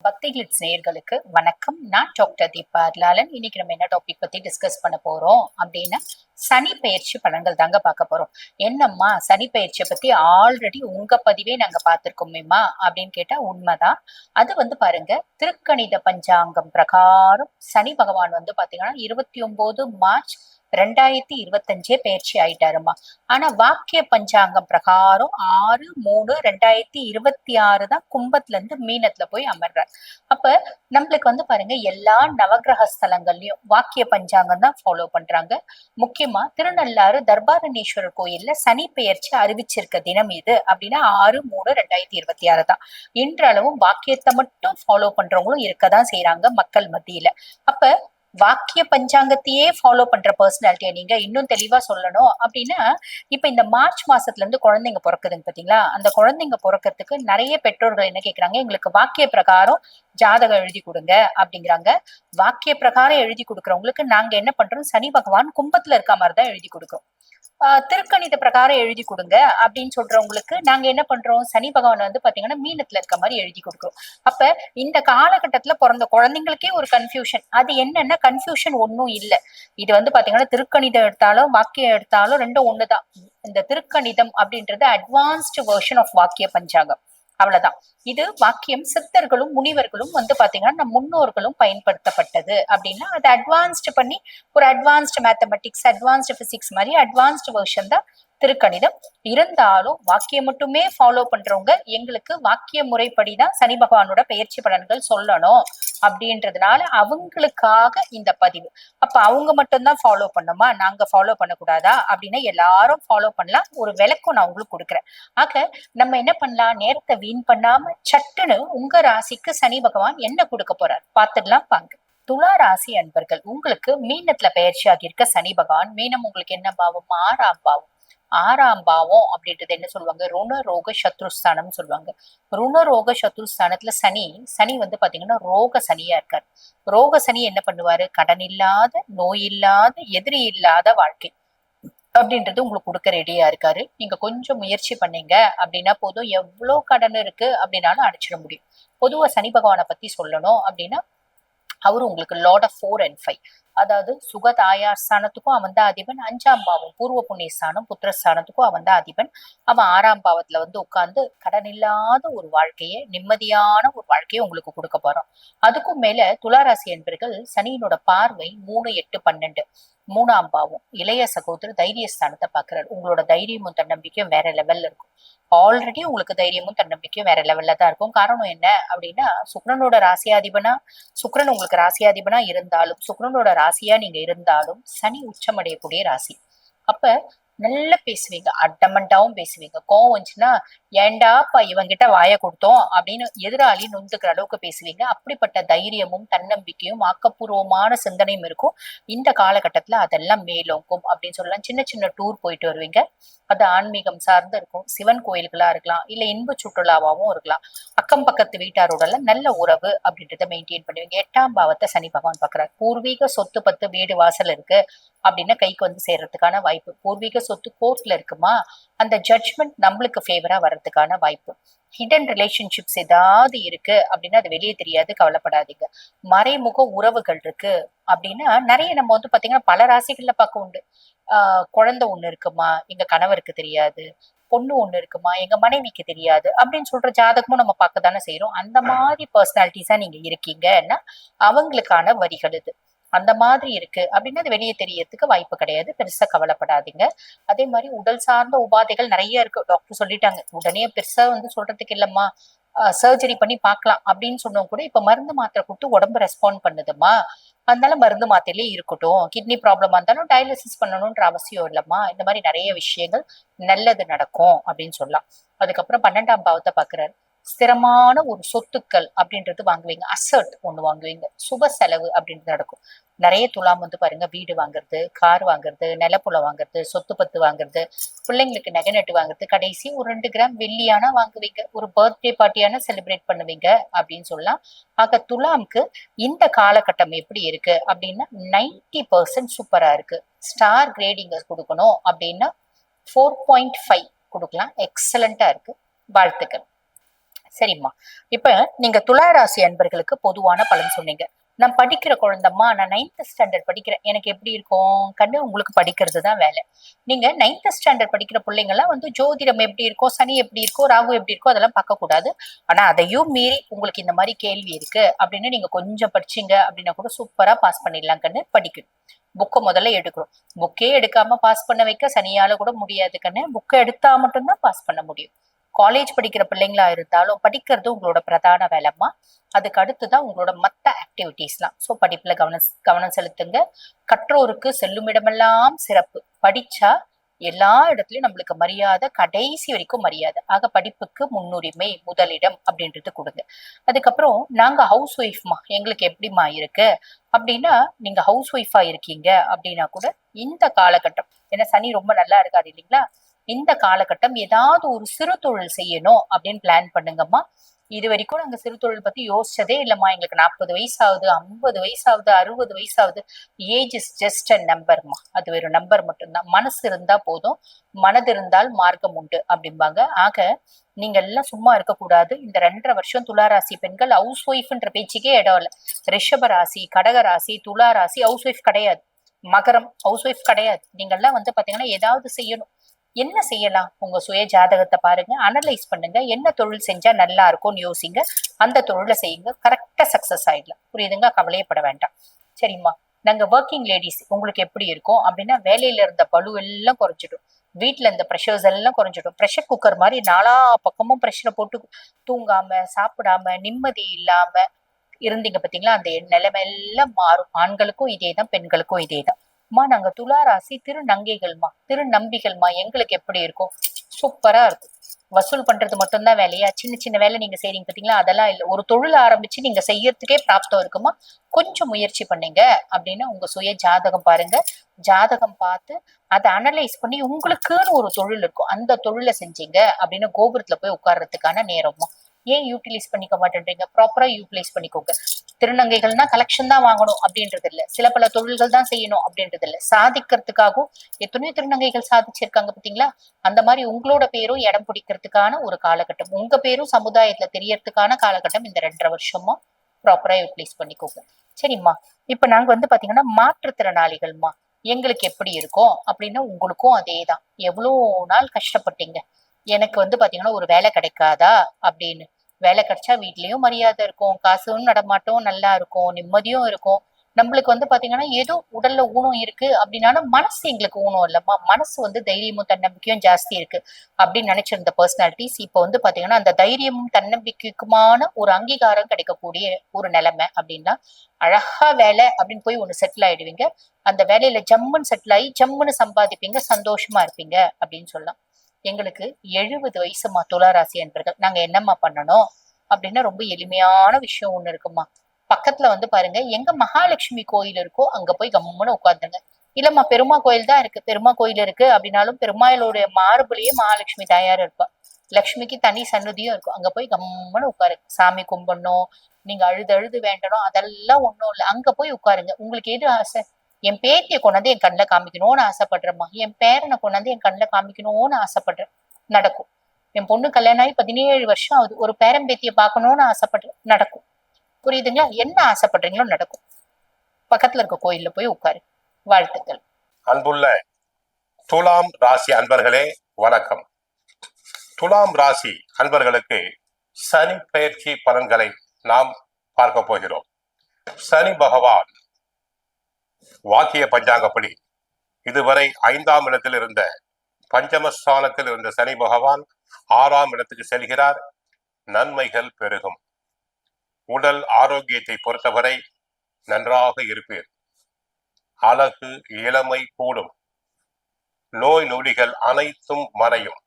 பக்தி கிளிட்ஸ் நேயர்களுக்கு வணக்கம். நான் டாக்டர் தீபா லாலன். இன்னைக்கு நம்ம என்ன டாபிக் பத்தி டிஸ்கஸ் பண்ண போறோம் அப்படின்னா, சனி பெயர்ச்சி பலன்கள் தாங்க பார்க்க போறோம். என்னம்மா சனி பெயர்ச்சியை பத்தி ஆல்ரெடி உங்க பதிவே நாங்க பார்த்திருக்கோமேம்மா அப்படின்னு கேட்டா உண்மைதான். அது பாருங்க, திருக்கணித பஞ்சாங்கம் பிரகாரம் சனி பகவான் பாத்தீங்கன்னா 29 மார்ச் 2025 பெயர்ச்சி ஆயிட்டாருமா. ஆனா வாக்கிய பஞ்சாங்கம் பிரகாரம் 6/3/2026 தான் கும்பத்துல இருந்து மீனத்துல போய் அமர்றார். அப்ப நம்மளுக்கு பாருங்க, எல்லா நவகிரக ஸ்தலங்கள்லயும் வாக்கிய பஞ்சாங்கம் தான் ஃபாலோ பண்றாங்க. முக்கியமா திருநள்ளாறு தர்பாரண்யேஸ்வரர் கோயில்ல சனி பெயர்ச்சி அறிவிச்சிருக்க தினம் இது அப்படின்னா 6/3/2026 தான். இன்றளவும் வாக்கியத்தை மட்டும் ஃபாலோ பண்றவங்களும் இருக்கதான் செய்யறாங்க மக்கள் மத்தியில. அப்ப வாக்கிய பஞ்சாங்கத்தையே ஃபாலோ பண்ற பர்சனாலிட்டியா நீங்க இன்னும் தெளிவா சொல்லணும் அப்படின்னா, இப்ப இந்த மார்ச் மாசத்துல இருந்து குழந்தைங்க பிறக்குதுங்க பாத்தீங்களா, அந்த குழந்தைங்க பிறக்கிறதுக்கு நிறைய பெற்றோர்கள் என்ன கேக்குறாங்க, எங்களுக்கு வாக்கிய பிரகாரம் ஜாதகம் எழுதி கொடுங்க அப்படிங்கிறாங்க. வாக்கிய பிரகாரம் எழுதி கொடுக்கறவங்களுக்கு நாங்க என்ன பண்றோம், சனி பகவான் கும்பத்துல இருக்க மாதிரிதான் எழுதி கொடுக்கிறோம். திருக்கணித பிரகாரம் எழுதி கொடுங்க அப்படின்னு சொல்றவங்களுக்கு நாங்க என்ன பண்றோம், சனி பகவான் பாத்தீங்கன்னா மீனத்துல இருக்க மாதிரி எழுதி கொடுக்கிறோம். அப்ப இந்த காலகட்டத்துல பிறந்த குழந்தைங்களுக்கே ஒரு கன்ஃபியூஷன். அது என்னன்னா, கன்ஃபியூஷன் ஒன்னும் இல்ல. இது பாத்தீங்கன்னா திருக்கணிதம் எடுத்தாலும் வாக்கியம் எடுத்தாலும் ரெண்டும் ஒண்ணுதான். இந்த திருக்கணிதம் அப்படின்றது அட்வான்ஸ்டு வெர்ஷன் ஆஃப் வாக்கிய பஞ்சாங்கம், அவ்வளவுதான். இது வாக்கியம் சித்தர்களும் முனிவர்களும் பாத்தீங்கன்னா நம் முன்னோர்களும் பயன்படுத்தப்பட்டது அப்படின்னா அது அட்வான்ஸ்டு பண்ணி ஒரு அட்வான்ஸ்டு மேத்தமெட்டிக்ஸ், அட்வான்ஸ்டு பிசிக்ஸ் மாதிரி அட்வான்ஸ்டு வெர்ஷன் தான் திருக்கணிதம். இருந்தாலும் வாக்கியம் மட்டுமே ஃபாலோ பண்றவங்க எங்களுக்கு வாக்கிய முறைப்படிதான் சனி பகவானோட பெயர்ச்சி பலன்கள் சொல்லணும் அப்படின்றதுனால அவங்களுக்காக இந்த பதிவு. அப்ப அவங்க மட்டும்தான் ஃபாலோ பண்ணுமா, நாங்க ஃபாலோ பண்ணக்கூடாதா அப்படின்னா எல்லாரும் ஃபாலோ பண்ணலாம். ஒரு விளக்கம் நான் உங்களுக்கு கொடுக்குறேன். ஆக நம்ம என்ன பண்ணலாம், நேரத்தை வீண் பண்ணாம சட்டுன்னு உங்க ராசிக்கு சனி பகவான் என்ன கொடுக்க போறார் பார்த்துடலாம் பாங்க. துலா ராசி அன்பர்கள், உங்களுக்கு மீனத்துல பயிற்சி ஆகியிருக்க சனி பகவான், மீனம் உங்களுக்கு என்ன பாவம், 6ஆம் பாவம். 6ஆம் பாவம் அப்படின்றது என்ன சொல்லுவாங்க, ருணரோக சத்ருஸ்தானம் சொல்லுவாங்க. ருணரோக சத்ருஸ்தானத்துல சனி சனி பாத்தீங்கன்னா ரோக சனியா இருக்காரு. ரோக சனி என்ன பண்ணுவாரு, கடன் இல்லாத, நோய் இல்லாத, எதிரி இல்லாத வாழ்க்கை அப்படின்றது உங்களுக்கு கொடுக்க ரெடியா இருக்காரு. நீங்க கொஞ்சம் முயற்சி பண்ணீங்க அப்படின்னா போதும், எவ்வளவு கடன் இருக்கு அப்படின்னாலும் அடைச்சிட முடியும். பொதுவா சனி பகவானை பத்தி சொல்லணும் அப்படின்னா, அவரு உங்களுக்கு லார்ட் ஆஃப் 4 and 5. அதாவது சுகதாயார் ஸ்தானத்துக்கும் அவன் தான் அதிபன். 5ஆம் பாவம் பூர்வ புண்ணிய ஸ்தானம் புத்திரஸ்தானத்துக்கும் அவன் தான் அதிபன். அவன் 6ஆம் பாவத்துல உட்கார்ந்து கடன் இல்லாத ஒரு வாழ்க்கையை, நிம்மதியான ஒரு வாழ்க்கையை உங்களுக்கு கொடுக்க போறான். அதுக்கும் மேல துளாராசி என்பர்கள் சனியினோட பார்வை 3, 8, 12 3ஆம் பாவம் இளைய சகோதரர் தைரியஸ்தானத்தை பாக்குறாரு. உங்களோட தைரியமும் தன்னம்பிக்கையும் வேற லெவல்ல இருக்கும். ஆல்ரெடி உங்களுக்கு தைரியமும் தன்னம்பிக்கையும் வேற லெவல்ல தான் இருக்கும். காரணம் என்ன அப்படின்னா, சுக்கிரனோட ராசியாதிபனா, சுக்கிரன் உங்களுக்கு ராசியாதிபனா இருந்தாலும், சுக்கிரனோட ராசியா நீங்க இருந்தாலும் சனி உச்சமடையக்கூடிய ராசி. அப்ப நல்லா பேசுவீங்க, அட்டமண்டாவும் பேசுவீங்க. கோவம் வந்துச்சுன்னா ஏண்டாப்பா இவங்கிட்ட வாய கொடுத்தோம் அப்படின்னு எதிராளி நொந்துக்கிற அளவுக்கு பேசுவீங்க. அப்படிப்பட்ட தைரியமும் தன்னம்பிக்கையும் ஆக்கப்பூர்வமான சிந்தனையும் இருக்கும். இந்த காலகட்டத்துல அதெல்லாம் மேலோங்கும் அப்படின்னு சொல்லலாம். சின்ன சின்ன டூர் போயிட்டு வருவீங்க. அது ஆன்மீகம் சார்ந்து இருக்கும். சிவன் கோயில்களா இருக்கலாம், இல்ல இன்ப சுற்றுலாவாவும் இருக்கலாம். அக்கம் பக்கத்து வீட்டாரோட நல்ல உறவு அப்படின்றத மெயின்டைன் பண்ணுவீங்க. 8ஆம் பாவத்தை சனி பகவான் பாக்குறாரு. பூர்வீக சொத்து பத்து வீடு வாசல் இருக்கு அப்படின்னா கைக்கு சேர்றதுக்கான வாய்ப்பு. பூர்வீக சொத்து கோர்ட்ல இருக்குமா, அந்த ஜட்ஜ்மெண்ட் நம்மளுக்கு ஃபேவரா வர்றதுக்கான வாய்ப்பு. ஹிடன் ரிலேஷன்ஷிப்ஸ் ஏதாவது இருக்கு அப்படின்னா அது வெளியே தெரியாது, கவலைப்படாதீங்க. மறைமுக உறவுகள் இருக்கு அப்படின்னா நிறைய நம்ம பாத்தீங்கன்னா பல ராசிகள்ல பார்க்க உண்டு. குழந்தை ஒண்ணு இருக்குமா, எங்க கணவருக்கு தெரியாது. பொண்ணு ஒண்ணு இருக்குமா, எங்க மனைவிக்கு தெரியாது அப்படின்னு சொல்ற ஜாதகமும் நம்ம பார்க்கதானே செய்யறோம். அந்த மாதிரி பர்சனாலிட்டிஸா நீங்க இருக்கீங்கன்னா அவங்களுக்கான வரிகள் இது. அந்த மாதிரி இருக்கு அப்படின்னா அது வெளியே தெரியறதுக்கு வாய்ப்பு கிடையாது, பெருசா கவலைப்படாதீங்க. அதே மாதிரி உடல் சார்ந்த உபாதைகள் நிறைய இருக்கு. டாக்டர் சொல்லிட்டாங்க, உடனே பெருசா சொல்றதுக்கு இல்லம்மா, சர்ஜரி பண்ணி பார்க்கலாம் அப்படின்னு சொன்னவங்க கூட இப்ப மருந்து மாத்திரை கொடுத்து உடம்பு ரெஸ்பாண்ட் பண்ணுதுமா, அதனால மருந்து மாத்திரையிலே இருக்கட்டும். கிட்னி ப்ராப்ளமா இருந்தாலும் டயாலிசிஸ் பண்ணணும்ன்ற அவசியம் இல்லம்மா. இந்த மாதிரி நிறைய விஷயங்கள் நல்லது நடக்கும் அப்படின்னு சொல்லலாம். அதுக்கப்புறம் 12ஆம் பாவத்தை பாக்குறாரு. ஸ்திரமான ஒரு சொத்துக்கள் அப்படின்றது வாங்குவீங்க. அசர்ட் ஒண்ணு வாங்குவீங்க. சுப செலவு அப்படின்றது நடக்கும். நிறைய துலாம் பாருங்க, வீடு வாங்குறது, கார் வாங்குறது, நிலப்புல வாங்குறது, சொத்து பத்து வாங்குறது, பிள்ளைங்களுக்கு நகை நட்டு வாங்குறது, கடைசி ஒரு 2 கிராம் வெள்ளியானா வாங்குவீங்க. ஒரு பர்த்டே பார்ட்டியான செலிப்ரேட் பண்ணுவீங்க அப்படின்னு சொல்லலாம். ஆக துலாம்க்கு இந்த காலகட்டம் எப்படி இருக்கு அப்படின்னா 90% சூப்பரா இருக்கு. ஸ்டார் கிரேடிங் கொடுக்கணும் அப்படின்னா 4.5 கொடுக்கலாம். எக்ஸலண்டா இருக்கு, வாழ்த்துக்கள். சரிம்மா. இப்ப நீங்க துலா ராசி அன்பர்களுக்கு பொதுவான பலன் சொன்னீங்க. நான் படிக்கிற குழந்தைம்மா, நான் 9th ஸ்டாண்டர்ட் படிக்கிறேன். எனக்கு எப்படி இருக்கும் கண்ணு, உங்களுக்கு படிக்கிறது தான் வேலை. நீங்க 9th ஸ்டாண்டர்ட் படிக்கிற பிள்ளைங்கலாம் வந்து ஜோதிடம் எப்படி இருக்கும், சனி எப்படி இருக்கும், ராகு எப்படி இருக்கும் அதெல்லாம் பார்க்க கூடாது. ஆனா அதையும் மீறி உங்களுக்கு இந்த மாதிரி கேள்வி இருக்கு அப்படின்னு நீங்க கொஞ்சம் படிச்சீங்க அப்படின்னா கூட சூப்பரா பாஸ் பண்ணிடலாம் கண்ணு. படிக்கணும். புக்கை முதல்ல எடுக்கணும். புக்கே எடுக்காம பாஸ் பண்ண வைக்க சனியால கூட முடியாது கண்ணு. புக்கை எடுத்தா மட்டும்தான் பாஸ் பண்ண முடியும். காலேஜ் படிக்கிற பிள்ளைங்களா இருந்தாலும் படிக்கிறது உங்களோட பிரதான வேலைம்மா. அதுக்கு அடுத்துதான் உங்களோட மத்த ஆக்டிவிட்டிஸ்லாம். ஸோ படிப்புல கவனம் செலுத்துங்க. கற்றோருக்கு செல்லும் இடமெல்லாம் சிறப்பு. படிச்சா எல்லா இடத்துலயும் நம்மளுக்கு மரியாதை, கடைசி வரைக்கும் மரியாதை. ஆக படிப்புக்கு முன்னுரிமை, முதலிடம் அப்படின்றது கொடுங்க. அதுக்கப்புறம் நாங்க ஹவுஸ் ஒய்ஃப்மா, எங்களுக்கு எப்படிமா இருக்கு அப்படின்னா, நீங்க ஹவுஸ் ஒய்ஃபா இருக்கீங்க அப்படின்னா கூட இந்த காலகட்டம், ஏன்னா சனி ரொம்ப நல்லா இருக்காது இல்லைங்களா, இந்த காலகட்டம் ஏதாவது ஒரு சிறு தொழில் செய்யணும் அப்படின்னு பிளான் பண்ணுங்கம்மா. இது வரைக்கும் நாங்க சிறு தொழில் பத்தி யோசிச்சதே இல்லம்மா. எங்களுக்கு 40 வயசு ஆகுது, 50 வயசு ஆகுது, 60 வயசு ஆகுது. ஏஜ் இஸ் ஜஸ்ட் அ நம்பர்மா. அது ஒரு நம்பர் மட்டும்தான். மனசு இருந்தா போதும், மனது இருந்தால் மார்க்கம் உண்டு அப்படிம்பாங்க. ஆக நீங்க எல்லாம் சும்மா இருக்கக்கூடாது. இந்த 2.5 வருஷம் துளாராசி பெண்கள் ஹவுஸ் ஒய்ஃப்ன்ற பேச்சுக்கே இடம் இல்லை. ரிஷப ராசி, கடக ராசி, துலா ராசி ஹவுஸ் ஒய்ஃப் கிடையாது. மகரம் ஹவுஸ் ஒய்ஃப் கிடையாது. நீங்கெல்லாம் வந்து பாத்தீங்கன்னா ஏதாவது செய்யணும். என்ன செய்யலாம், உங்க சுய ஜாதகத்தை பாருங்க, அனலைஸ் பண்ணுங்க, என்ன தொழில் செஞ்சா நல்லா இருக்கும்னு யோசிங்க, அந்த தொழிலை செய்யுங்க, கரெக்டா சக்சஸ் ஆயிடலாம். புரியுதுங்க, கவலையப்பட வேண்டாம். சரிம்மா. நாங்க ஒர்க்கிங் லேடிஸ் உங்களுக்கு எப்படி இருக்கும் அப்படின்னா, வேலையில இருந்த பளு எல்லாம் குறைஞ்சிடும். வீட்டுல இருந்த ப்ரெஷர்ஸ் எல்லாம் குறைஞ்சிடும். ப்ரெஷர் குக்கர் மாதிரி நாலா பக்கமும் ப்ரெஷரை போட்டு தூங்காம சாப்பிடாம நிம்மதி இல்லாம இருந்தீங்க பாத்தீங்களா, அந்த நிலைமை எல்லாம் மாறும். ஆண்களுக்கும் இதேதான், பெண்களுக்கும் இதேதான். மா நாங்க துலா ராசி திருநங்கைகள்மா, திருநம்பிகள்மா, எங்களுக்கு எப்படி இருக்கும், சூப்பரா இருக்கும். வசூல் பண்றது மட்டும்தான் வேலையா? சின்ன சின்ன வேலை நீங்க செய்றீங்க பாத்தீங்களா, அதெல்லாம் இல்ல. ஒரு தொழில் ஆரம்பிச்சு நீங்க செய்யறதுக்கே பிராப்தம் இருக்குமா. கொஞ்சம் முயற்சி பண்ணீங்க அப்படின்னா உங்க சுய ஜாதகம் பாருங்க. ஜாதகம் பார்த்து அதை அனலைஸ் பண்ணி உங்களுக்குன்னு ஒரு தொழில் இருக்கும், அந்த தொழிலை செஞ்சீங்க அப்படின்னு கோபுரத்துல போய் உட்கார்றதுக்கான நேரமா. ஏன் யூட்டிலைஸ் பண்ணிக்க மாட்டேன்றீங்க? ப்ராப்பரா யூட்டிலைஸ் பண்ணிக்கோங்க. திருநங்கைகள்னா கலெக்ஷன் தான் வாங்கணும் அப்படின்றது இல்ல, சில பல தொழில்கள் தான் செய்யணும் அப்படின்றது இல்ல. சாதிக்கிறதுக்காகவும் எத்தனையோ திருநங்கைகள் சாதிச்சிருக்காங்க பாத்தீங்களா. அந்த மாதிரி உங்களோட பேரும் இடம் பிடிக்கிறதுக்கான ஒரு காலகட்டம், உங்க பேரும் சமுதாயத்துல தெரியறதுக்கான காலகட்டம் இந்த 2.5 வருஷமா. ப்ராப்பரா யூட்டிலைஸ் பண்ணிக்கோங்க. சரிம்மா. இப்ப நாங்க வந்து பாத்தீங்கன்னா மாற்றுத்திறனாளிகள்மா, எங்களுக்கு எப்படி இருக்கும் அப்படின்னா உங்களுக்கும் அதேதான். எவ்வளவு நாள் கஷ்டப்பட்டீங்க, எனக்கு வந்து பாத்தீங்கன்னா ஒரு வேலை கிடைக்காதா அப்படின்னு. வேலை கிடைச்சா வீட்லயும் மரியாதை இருக்கும், காசும் நடமாட்டம் நல்லா இருக்கும், நிம்மதியும் இருக்கும். நம்மளுக்கு வந்து பாத்தீங்கன்னா ஏதோ உடல்ல ஊனம் இருக்கு அப்படின்னா மனசு எங்களுக்கு ஊனம் இல்லம்மா. மனசு வந்து தைரியமும் தன்னம்பிக்கையும் ஜாஸ்தி இருக்கு அப்படின்னு நினைச்சிருந்த பர்சனாலிட்டிஸ் இப்ப வந்து பாத்தீங்கன்னா அந்த தைரியமும் தன்னம்பிக்கைக்குமான ஒரு அங்கீகாரம் கிடைக்கக்கூடிய ஒரு நிலைமை அப்படின்னா, அழகா வேலை அப்படின்னு போய் ஒண்ணு செட்டில் ஆயிடுவீங்க. அந்த வேலையில ஜம்முன்னு செட்டில் ஆகி ஜம்முன்னு சம்பாதிப்பீங்க, சந்தோஷமா இருப்பீங்க அப்படின்னு சொல்லலாம். எங்களுக்கு 70 வயசுமா துளாராசி என்பர்கள். நாங்க என்னம்மா பண்ணணும் அப்படின்னா, ரொம்ப எளிமையான விஷயம் ஒண்ணு இருக்குமா. பக்கத்துல வந்து பாருங்க, எங்க மகாலட்சுமி கோயில் இருக்கோ அங்க போய் கம்முன்னு உட்காந்துங்க. இல்லம்மா பெருமா கோயில் தான் இருக்கு, பெருமா கோயில் இருக்கு அப்படின்னாலும் பெருமாளுடைய மார்புலயே மகாலட்சுமி தாயார் இருப்பா. லக்ஷ்மிக்கு தனி சன்னதியும் இருக்கும். அங்க போய் கம்முன்னு உட்காரு. சாமி கும்பிடணும், நீங்க அழுது அழுது வேண்டணும், அதெல்லாம் ஒண்ணும் இல்லை. அங்க போய் உட்காருங்க. உங்களுக்கு எது ஆசை? என் பேத்தியை கொண்டாந்து என் கண்ணில் காமிக்கணும்னு ஆசைப்படுறேம்மா, என் பேரனை கொண்டாந்து என் கண்ணில் காமிக்கணும்னு ஆசைப்படுறேன், நடக்கும். என் பொண்ணு கல்யாணம் ஆகி 17 வருஷம் ஆகுது, ஒரு பேரன் பேத்தியை பார்க்கணும்னு ஆசைப்படுறேன், நடக்கும். புரியுதுங்களா? என்ன ஆசைப்படுறீங்களோ நடக்கும். பக்கத்துல இருக்க கோயில்ல போய் உட்காரு. வாழ்த்துக்கள். அன்புள்ள துலாம் ராசி அன்பர்களே வணக்கம். துலாம் ராசி அன்பர்களுக்கு சனி பயிற்சி பலன்களை நாம் பார்க்க போகிறோம். சனி பகவான் வாக்கிய பஞ்சாங்கப்படி இதுவரை 5ஆம் இடத்தில் இருந்த பஞ்சமஸ்தானத்தில் இருந்த சனி பகவான் 6ஆம் இடத்துக்கு செல்கிறார். நன்மைகள் பெருகும். உடல் ஆரோக்கியத்தை பொறுத்தவரை நன்றாக இருப்பீர். அழகு இளமை கூடும். நோய் நொடிகள் அனைத்தும் மறையும்.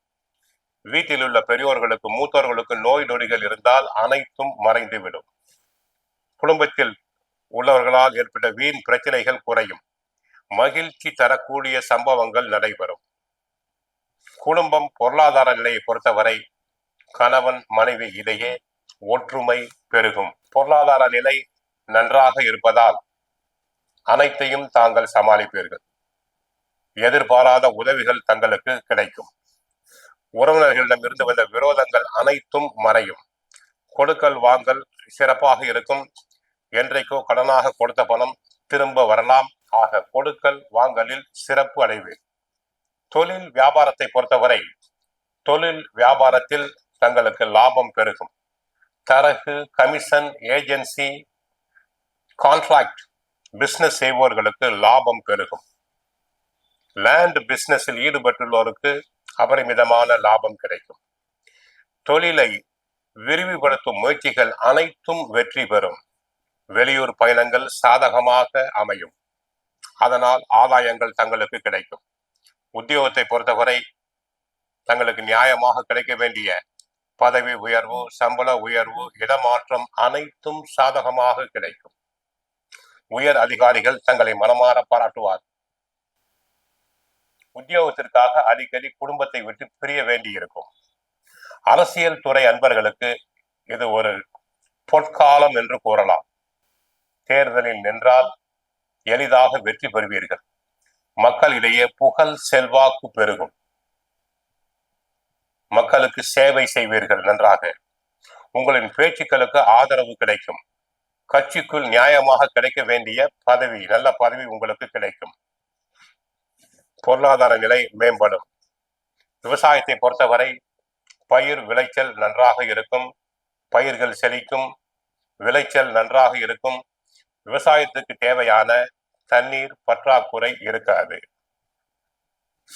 வீட்டில் உள்ள பெரியோர்களுக்கு மூத்தோர்களுக்கு நோய் நொடிகள் இருந்தால் அனைத்தும் மறைந்துவிடும். குடும்பத்தில் உள்ளவர்களால் ஏற்பட்ட வீண் பிரச்சனைகள் குறையும். மகிழ்ச்சி தரக்கூடிய சம்பவங்கள் நடைபெறும். குடும்பம் பொருளாதார நிலையை பொறுத்தவரை கணவன் மனைவி இடையே ஒற்றுமை பெருகும். பொருளாதார நிலை நன்றாக இருப்பதால் அனைத்தையும் தாங்கள் சமாளிப்பீர்கள். எதிர்பாராத உதவிகள் தங்களுக்கு கிடைக்கும். உறவினர்களிடம் இருந்து வந்த விரோதங்கள் அனைத்தும் மறையும். கொடுக்கல் வாங்கல் சிறப்பாக இருக்கும். என்றைக்கோ கடனாக கொடுத்த பணம் திரும்ப வரலாம். ஆக கொடுக்கல் வாங்கலில் சிறப்பு அடைவீர். தொழில் வியாபாரத்தை பொறுத்தவரை தொழில் வியாபாரத்தில் தங்களுக்கு லாபம் பெருகும். தரகு, கமிஷன், ஏஜென்சி, கான்ட்ராக்ட் பிசினஸ் செய்வோர்களுக்கு லாபம் பெருகும். லேண்ட் பிசினஸில் ஈடுபட்டுள்ளோருக்கு அபரிமிதமான லாபம் கிடைக்கும். தொழிலை விரிவுபடுத்தும் முயற்சிகள் அனைத்தும் வெற்றி பெறும். வெளியூர் பயணங்கள் சாதகமாக அமையும். அதனால் ஆதாயங்கள் தங்களுக்கு கிடைக்கும். உத்தியோகத்தை பொறுத்தவரை தங்களுக்கு நியாயமாக கிடைக்க வேண்டிய பதவி உயர்வு, சம்பள உயர்வு, இடமாற்றம் அனைத்தும் சாதகமாக கிடைக்கும். உயர் அதிகாரிகள் தங்களை மனமாற பாராட்டுவார். உத்தியோகத்திற்காக அடிக்கடி குடும்பத்தை விட்டு பிரிய வேண்டியிருக்கும். அரசியல் துறை அன்பர்களுக்கு இது ஒரு பொற்காலம் என்று கூறலாம். தேர்தலில் நின்றால் எளிதாக வெற்றி பெறுவீர்கள். மக்களிடையே புகழ், செல்வாக்கு பெருகும். மக்களுக்கு சேவை செய்வீர்கள். நன்றாக உங்களின் பேச்சுக்களுக்கு ஆதரவு கிடைக்கும். கட்சிக்குள் நியாயமாக கிடைக்க வேண்டிய பதவி, நல்ல பதவி உங்களுக்கு கிடைக்கும். பொருளாதார நிலை மேம்படும். விவசாயத்தை பொறுத்தவரை பயிர் விளைச்சல் நன்றாக இருக்கும். பயிர்கள் செழிக்கும். விளைச்சல் நன்றாக இருக்கும். விவசாயத்துக்கு தேவையான தண்ணீர் பற்றாக்குறை இருக்காது.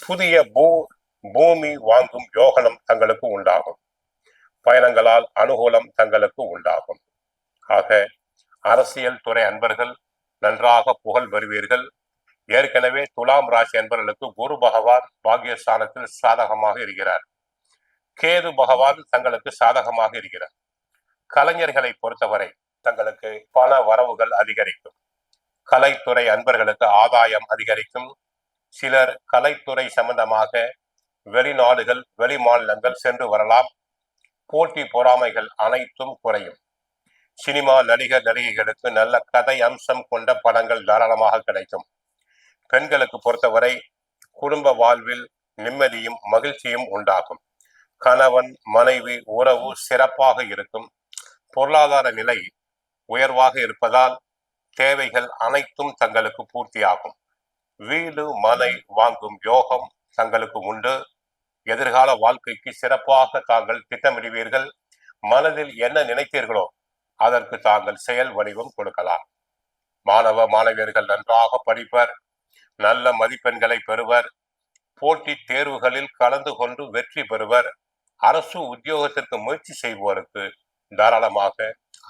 புதிய பூமி வாங்கும் யோகனம் தங்களுக்கு உண்டாகும். பயணங்களால் அனுகூலம் தங்களுக்கு உண்டாகும். ஆக அரசியல் துறை அன்பர்கள் நன்றாக புகழ் பெறுவீர்கள். ஏற்கனவே துலாம் ராசி அன்பர்களுக்கு குரு பகவான் பாக்கியஸ்தானத்தில் சாதகமாக இருக்கிறார். கேது பகவான் தங்களுக்கு சாதகமாக இருக்கிறார். கலைஞர்களை பொறுத்தவரை தங்களுக்கு பண வரவுகள் அதிகரிக்கும். கலைத்துறை அன்பர்களுக்கு ஆதாயம் அதிகரிக்கும். சிலர் கலைத்துறை சம்பந்தமாக வெளிநாடுகள், வெளி மாநிலங்கள் சென்று வரலாம். போட்டி பொறாமைகள் அனைத்தும் குறையும். சினிமா நடிகர், நடிகைகளுக்கு நல்ல கதை அம்சம் கொண்ட படங்கள் தாராளமாக கிடைக்கும். பெண்களுக்கு பொறுத்தவரை குடும்ப வாழ்வில் நிம்மதியும் மகிழ்ச்சியும் உண்டாகும். கணவன் மனைவி உறவு சிறப்பாக இருக்கும். பொருளாதார நிலை உயர்வாக இருப்பதால் தேவைகள் அனைத்தும் தங்களுக்கு பூர்த்தியாகும். வீடு மனை வாங்கும் யோகம் தங்களுக்கு உண்டு. எதிர்கால வாழ்க்கைக்கு சிறப்பாக தாங்கள் திட்டமிடுவீர்கள். மனதில் என்ன நினைத்தீர்களோ அதற்கு தாங்கள் செயல் வடிவம் கொடுக்கலாம். மாணவ மாணவியர்கள் நன்றாக படிப்பர். நல்ல மதிப்பெண்களை பெறுவர். போட்டித் தேர்வுகளில் கலந்து கொண்டு வெற்றி பெறுவர். அரசு உத்தியோகத்திற்கு முயற்சி செய்வோருக்கு தாராளமாக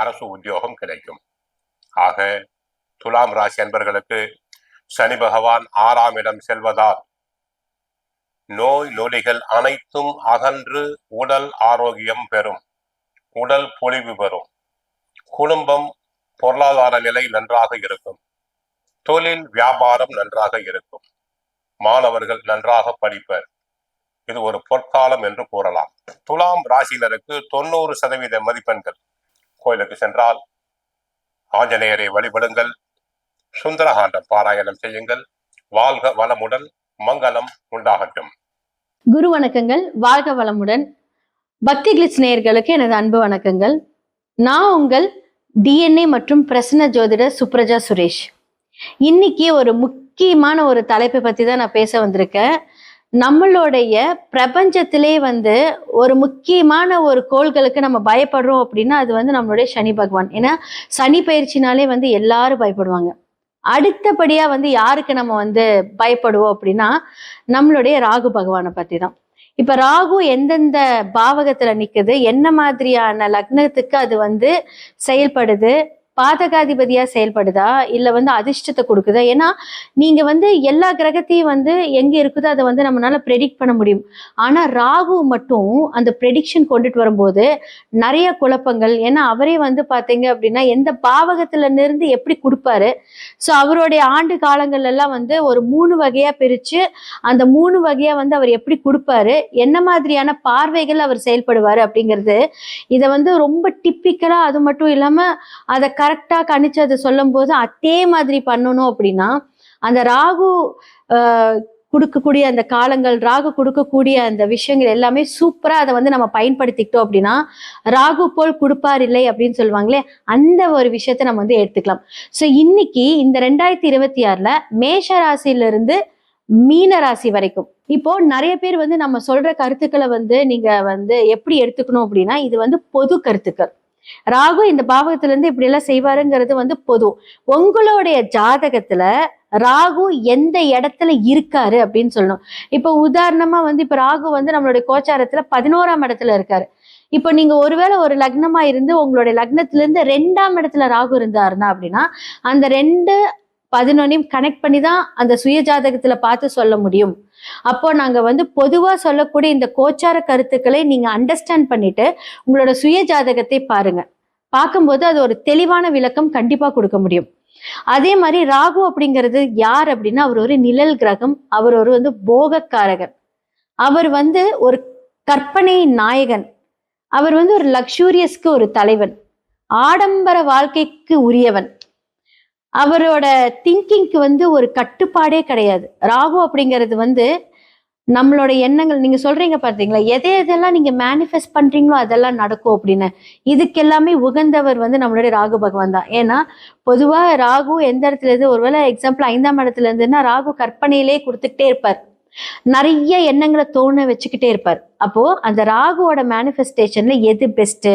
அரசு உத்தியோகம் கிடைக்கும். ஆக துலாம் ராசி அன்பர்களுக்கு சனி பகவான் 6ஆம் இடம் செல்வதால் நோய் நொடிகள் அனைத்தும் அகன்று உடல் ஆரோக்கியம் பெறும். உடல் பொலிவு பெறும். குடும்பம் பொருளாதார நிலை நன்றாக இருக்கும். தொழில் வியாபாரம் நன்றாக இருக்கும். மாணவர்கள் நன்றாக படிப்பர். இது ஒரு பொற்காலம் என்று கூறலாம். துலாம் ராசியினருக்கு 90% மதிப்பெண்கள். கோயிலுக்கு சென்றால் ஆஞ்சநேயரை வழிபடுங்கள். சுந்தரகாண்டம் பாராயணம் செய்யுங்கள். வாழ்க வளமுடன், மங்களம் உண்டாகட்டும். குரு வணக்கங்கள். வாழ்க வளமுடன். பக்தி கிளிட்ஸ் நேயர்களுக்கு எனது அன்பு வணக்கங்கள். நான் உங்கள் டிஎன்ஏ மற்றும் பிரசன்ன ஜோதிடர் சுப்ரஜா சுரேஷ். இன்னைக்கு ஒரு முக்கியமான ஒரு தலைப்பை பத்தி தான் நான் பேச வந்திருக்கேன். நம்மளுடைய பிரபஞ்சத்திலே ஒரு முக்கியமான ஒரு கோள்களுக்கு நம்ம பயப்படுறோம் அப்படின்னா அது நம்மளுடைய சனி பகவான். ஏன்னா சனி பயிற்சினாலே எல்லாரும் பயப்படுவாங்க. அடுத்தபடியா யாருக்கு நம்ம பயப்படுவோம் அப்படின்னா நம்மளுடைய ராகு பகவானை பத்தி தான். இப்ப ராகு எந்தெந்த பாவகத்துல நிக்குது, என்ன மாதிரியான லக்னத்துக்கு அது செயல்படுது, பாதகாதிபதியா செயல்படுதா இல்ல அதிர்ஷ்டத்தை கொடுக்குதா? ஏன்னா நீங்க எல்லா கிரகத்தையும் எங்க இருக்குதோ அதை நம்மளால ப்ரெடிக்ட் பண்ண முடியும். ஆனா ராகு மட்டும் அந்த ப்ரெடிக்ஷன் கொண்டுட்டு வரும்போது நிறைய குழப்பங்கள். ஏன்னா அவரே பாத்தீங்க அப்படின்னா எந்த பாவகத்துல இருந்து எப்படி கொடுப்பாரு. ஸோ அவருடைய ஆண்டு காலங்கள் எல்லாம் ஒரு 3 வகையா பிரிச்சு அந்த 3 வகையா அவர் எப்படி கொடுப்பாரு, என்ன மாதிரியான பார்வைகள் அவர் செயல்படுவாரு அப்படிங்கிறது இதை ரொம்ப டிப்பிக்கலா, அது மட்டும் இல்லாம அதை கரெக்டா கணிச்சு அதை சொல்லும் போது அதே மாதிரி பண்ணணும் அப்படின்னா அந்த ராகு கொடுக்கக்கூடிய அந்த காலங்கள், ராகு கொடுக்கக்கூடிய அந்த விஷயங்கள் எல்லாமே சூப்பரா அதை வந்து நம்ம பயன்படுத்திக்கிட்டோம் அப்படின்னா ராகு போல் கொடுப்பார் இல்லை அப்படின்னு சொல்லுவாங்களே, அந்த ஒரு விஷயத்த நம்ம வந்து எடுத்துக்கலாம். ஸோ இன்னைக்கு இந்த 2026ல மேஷ ராசியிலிருந்து மீன ராசி வரைக்கும் இப்போ நிறைய பேர் வந்து நம்ம சொல்ற கருத்துக்களை வந்து நீங்க வந்து எப்படி எடுத்துக்கணும் அப்படின்னா, இது வந்து பொது கருத்துக்கள். ராகு இந்த பாவகத்துல இருந்து இப்படி எல்லாம் செய்வாருங்கிறது வந்து பொது. உங்களுடைய ஜாதகத்துல ராகு எந்த இடத்துல இருக்காரு அப்படின்னு சொல்லணும். இப்போ உதாரணமா வந்து இப்ப ராகு வந்து நம்மளுடைய கோச்சாரத்துல 11ஆம் இடத்துல இருக்காரு. இப்போ நீங்க ஒருவேளை ஒரு லக்னமா இருந்து உங்களுடைய லக்னத்துல இருந்து 2ஆம் இடத்துல ராகு இருந்தாருன்னா அப்படின்னா அந்த 2, 11 கனெக்ட் பண்ணி தான் அந்த சுய ஜாதகத்துல பார்த்து சொல்ல முடியும். அப்போ நாங்க வந்து பொதுவா சொல்லக்கூடிய இந்த கோச்சார கருத்துக்களை நீங்க அண்டர்ஸ்டாண்ட் பண்ணிட்டு உங்களோட சுய ஜாதகத்தை பாருங்க. பார்க்கும்போது அது ஒரு தெளிவான விளக்கம் கண்டிப்பா கொடுக்க முடியும். அதே மாதிரி ராகு அப்படிங்கிறது யார் அப்படின்னா, அவர் ஒரு நிழல் கிரகம். அவர் ஒரு வந்து போகக்காரகன். அவர் வந்து ஒரு கற்பனை நாயகன். அவர் வந்து ஒரு லக்ஸூரியஸ்க்கு ஒரு தலைவன், ஆடம்பர வாழ்க்கைக்கு உரியவன். அவரோட திங்கிங்க்கு வந்து ஒரு கட்டுப்பாடே கிடையாது. ராகு அப்படிங்கிறது வந்து நம்மளோட எண்ணங்கள், நீங்க சொல்றீங்க பாத்தீங்களா, எதெல்லாம் நீங்க மேனிஃபெஸ்ட் பண்றீங்களோ அதெல்லாம் நடக்கும் அப்படின்னு. இதுக்கு எல்லாமே உகந்தவர் வந்து நம்மளுடைய ராகு பகவான் தான். ஏன்னா பொதுவா ராகு எந்த இடத்துல இருந்து, ஒருவேளை எக்ஸாம்பிள் 5ஆம் இடத்துல இருந்துன்னா ராகு கற்பனையிலே கொடுத்துக்கிட்டே இருப்பார், நிறைய எண்ணங்களை தோண வச்சுக்கிட்டே இருப்பார். அப்போ அந்த ராகுவோட மேனிஃபெஸ்டேஷன்ல எது பெஸ்ட்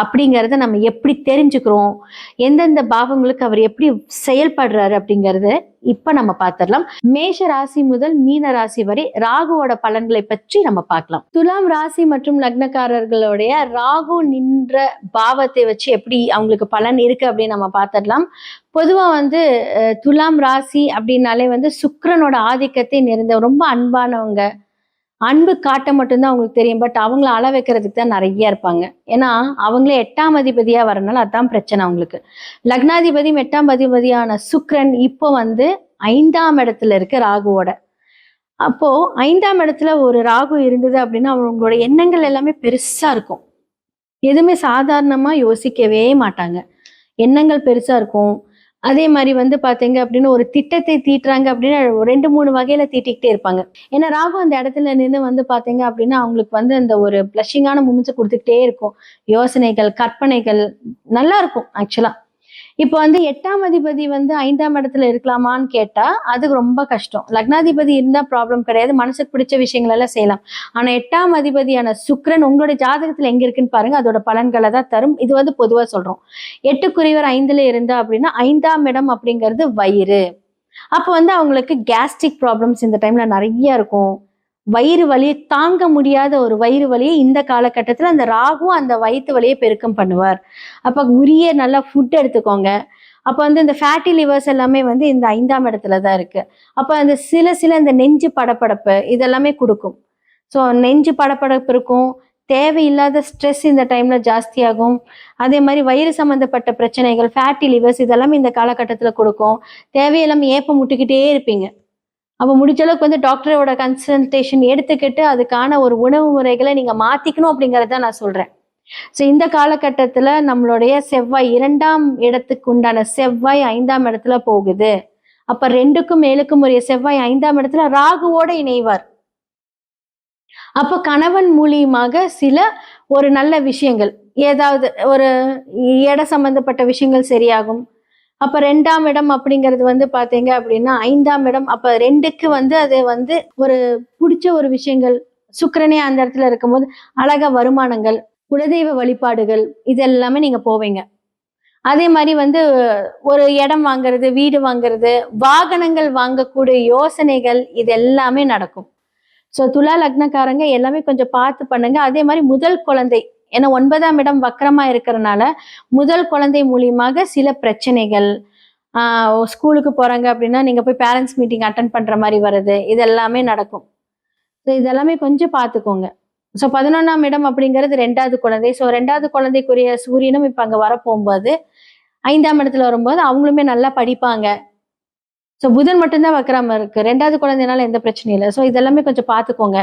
அப்படிங்கறத நம்ம எப்படி தெரிஞ்சுக்கிறோம், எந்தெந்த பாவங்களுக்கு அவர் எப்படி செயல்படுறாரு அப்படிங்கறத இப்ப நம்ம பார்த்திடலாம். மேஷ ராசி முதல் மீன ராசி வரை ராகுவோட பலன்களை பற்றி நம்ம பார்க்கலாம். துலாம் ராசி மற்றும் லக்னக்காரர்களுடைய ராகு நின்ற பாவத்தை வச்சு எப்படி அவங்களுக்கு பலன் இருக்கு அப்படின்னு நம்ம பார்த்திடலாம். பொதுவா வந்து துலாம் ராசி அப்படின்னாலே வந்து சுக்கிரனோட ஆதிக்கத்தை நிறைந்த ரொம்ப அன்பானவங்க, அன்பு காட்ட மட்டும்தான் அவங்களுக்கு தெரியும். பட் அவங்கள அள வைக்கிறதுக்கு தான் நிறைய இருப்பாங்க. ஏன்னா அவங்களே 8ஆம் அதிபதியா வரனால அதான் பிரச்சனை அவங்களுக்கு. லக்னாதிபதியும் 8ஆம் அதிபதியான சுக்கிரன் இப்போ வந்து 5ஆம் இடத்துல இருக்கு ராகுவோட. அப்போ 5ஆம் இடத்துல ஒரு ராகு இருந்தது அப்படின்னா அவங்களோட எண்ணங்கள் எல்லாமே பெருசா இருக்கும். எதுவுமே சாதாரணமா யோசிக்கவே மாட்டாங்க. எண்ணங்கள் பெருசா இருக்கும். அதே மாதிரி வந்து பாத்தீங்க அப்படின்னு ஒரு திட்டத்தை தீட்டுறாங்க அப்படின்னா 2, 3 வகையில தீட்டிக்கிட்டே இருப்பாங்க. ஏன்னா ராகு அந்த இடத்துல நின்று வந்து பாத்தீங்க அப்படின்னா அவங்களுக்கு வந்து அந்த ஒரு பிளஷிங்கான மூமெண்ட்ஸ் கொடுத்துக்கிட்டே இருக்கும். யோசனைகள், கற்பனைகள் நல்லா இருக்கும் ஆக்சுவலா. இப்போ வந்து 8ஆம் அதிபதி வந்து 5ஆம் இடத்துல இருக்கலாமான்னு கேட்டா அது ரொம்ப கஷ்டம். லக்னாதிபதி இருந்தா ப்ராப்ளம் கிடையாது, மனசுக்கு பிடிச்ச விஷயங்கள் எல்லாம் செய்யலாம். ஆனா 8ஆம் அதிபதியான சுக்கிரன் உங்களுடைய ஜாதகத்துல எங்க இருக்குன்னு பாருங்க, அதோட பலன்களை தான் தரும். இது வந்து பொதுவா சொல்றோம். 8க்குரியவர் 5ல இருந்தா அப்படின்னா 5ஆம் இடம் அப்படிங்கிறது வயிறு. அப்ப வந்து அவங்களுக்கு கேஸ்ட்ரிக் ப்ராப்ளம்ஸ் இந்த டைம்ல நிறைய இருக்கும். வயிறு வலியை தாங்க முடியாத ஒரு வயிறு வலியை இந்த காலகட்டத்துல அந்த ராகுவும் அந்த வயிற்று வலியை பெருக்கம் பண்ணுவார். அப்ப உரிய நல்லா ஃபுட் எடுத்துக்கோங்க. அப்ப வந்து இந்த ஃபேட்டி லிவர்ஸ் எல்லாமே வந்து இந்த 5ஆம் இடத்துல தான் இருக்கு. அப்ப அந்த சில இந்த நெஞ்சு படபடப்பு இதெல்லாமே கொடுக்கும். ஸோ நெஞ்சு படபடப்பு இருக்கும். தேவையில்லாத ஸ்ட்ரெஸ் இந்த டைம்ல ஜாஸ்தியாகும். அதே மாதிரி வயிறு சம்பந்தப்பட்ட பிரச்சனைகள், ஃபேட்டி லிவர்ஸ் இதெல்லாமே இந்த காலகட்டத்துல கொடுக்கும். தேவையில்லாம ஏப்பம் முட்டிக்கிட்டே இருப்பீங்க. அப்போ முடிஞ்ச அளவுக்கு வந்து டாக்டரோட கன்சல்டேஷன் எடுத்துக்கிட்டு அதுக்கான ஒரு உணவு முறைகளை நீங்க மாத்திக்கணும் அப்படிங்கறத நான் சொல்றேன். ஸோ இந்த காலகட்டத்துல நம்மளுடைய செவ்வாய் 2ஆம் இடத்துக்கு உண்டான செவ்வாய் 5ஆம் இடத்துல போகுது. அப்ப 2க்கும் 7க்கும் உரிய செவ்வாய் 5ஆம் இடத்துல ராகுவோட இணைவார். அப்ப கணவன் மூலியமாக சில ஒரு நல்ல விஷயங்கள், ஏதாவது ஒரு இட சம்பந்தப்பட்ட விஷயங்கள் சரியாகும். அப்ப 2ஆம் இடம் அப்படிங்கிறது வந்து பாத்தீங்க அப்படின்னா 5ஆம் இடம். அப்ப 2க்கு வந்து அது வந்து ஒரு பிடிச்ச ஒரு விஷயங்கள், சுக்கிரனே அந்த இடத்துல இருக்கும்போது அழகா வருமானங்கள், குலதெய்வ வழிபாடுகள் இதெல்லாமே நீங்க போவீங்க. அதே மாதிரி வந்து ஒரு இடம் வாங்குறது, வீடு வாங்குறது, வாகனங்கள் வாங்கக்கூடிய யோசனைகள் இது எல்லாமே நடக்கும். ஸோ துலா லக்னக்காரங்க எல்லாமே கொஞ்சம் பார்த்து பண்ணுங்க. அதே மாதிரி முதல் குழந்தை, ஏன்னா 9ஆம் இடம் வக்கரமா இருக்கிறதுனால முதல் குழந்தை மூலியமாக சில பிரச்சனைகள், ஸ்கூலுக்கு போறாங்க அப்படின்னா நீங்க போய் பேரண்ட்ஸ் மீட்டிங் அட்டன் பண்ற மாதிரி வருது, இதெல்லாமே நடக்கும். ஸோ இதெல்லாமே கொஞ்சம் பார்த்துக்கோங்க. ஸோ 11ஆம் இடம் அப்படிங்கிறது 2வது குழந்தை. ஸோ 2வது குழந்தைக்குரிய சூரியனும் இப்ப அங்க வரப்போகும்போது 5ஆம் இடத்துல வரும்போது அவங்களுமே நல்லா படிப்பாங்க. ஸோ புதன் மட்டும்தான் வக்கரமா இருக்கு. 2வது குழந்தைனால எந்த பிரச்சனையும் இல்லை. ஸோ இதெல்லாமே கொஞ்சம் பார்த்துக்கோங்க.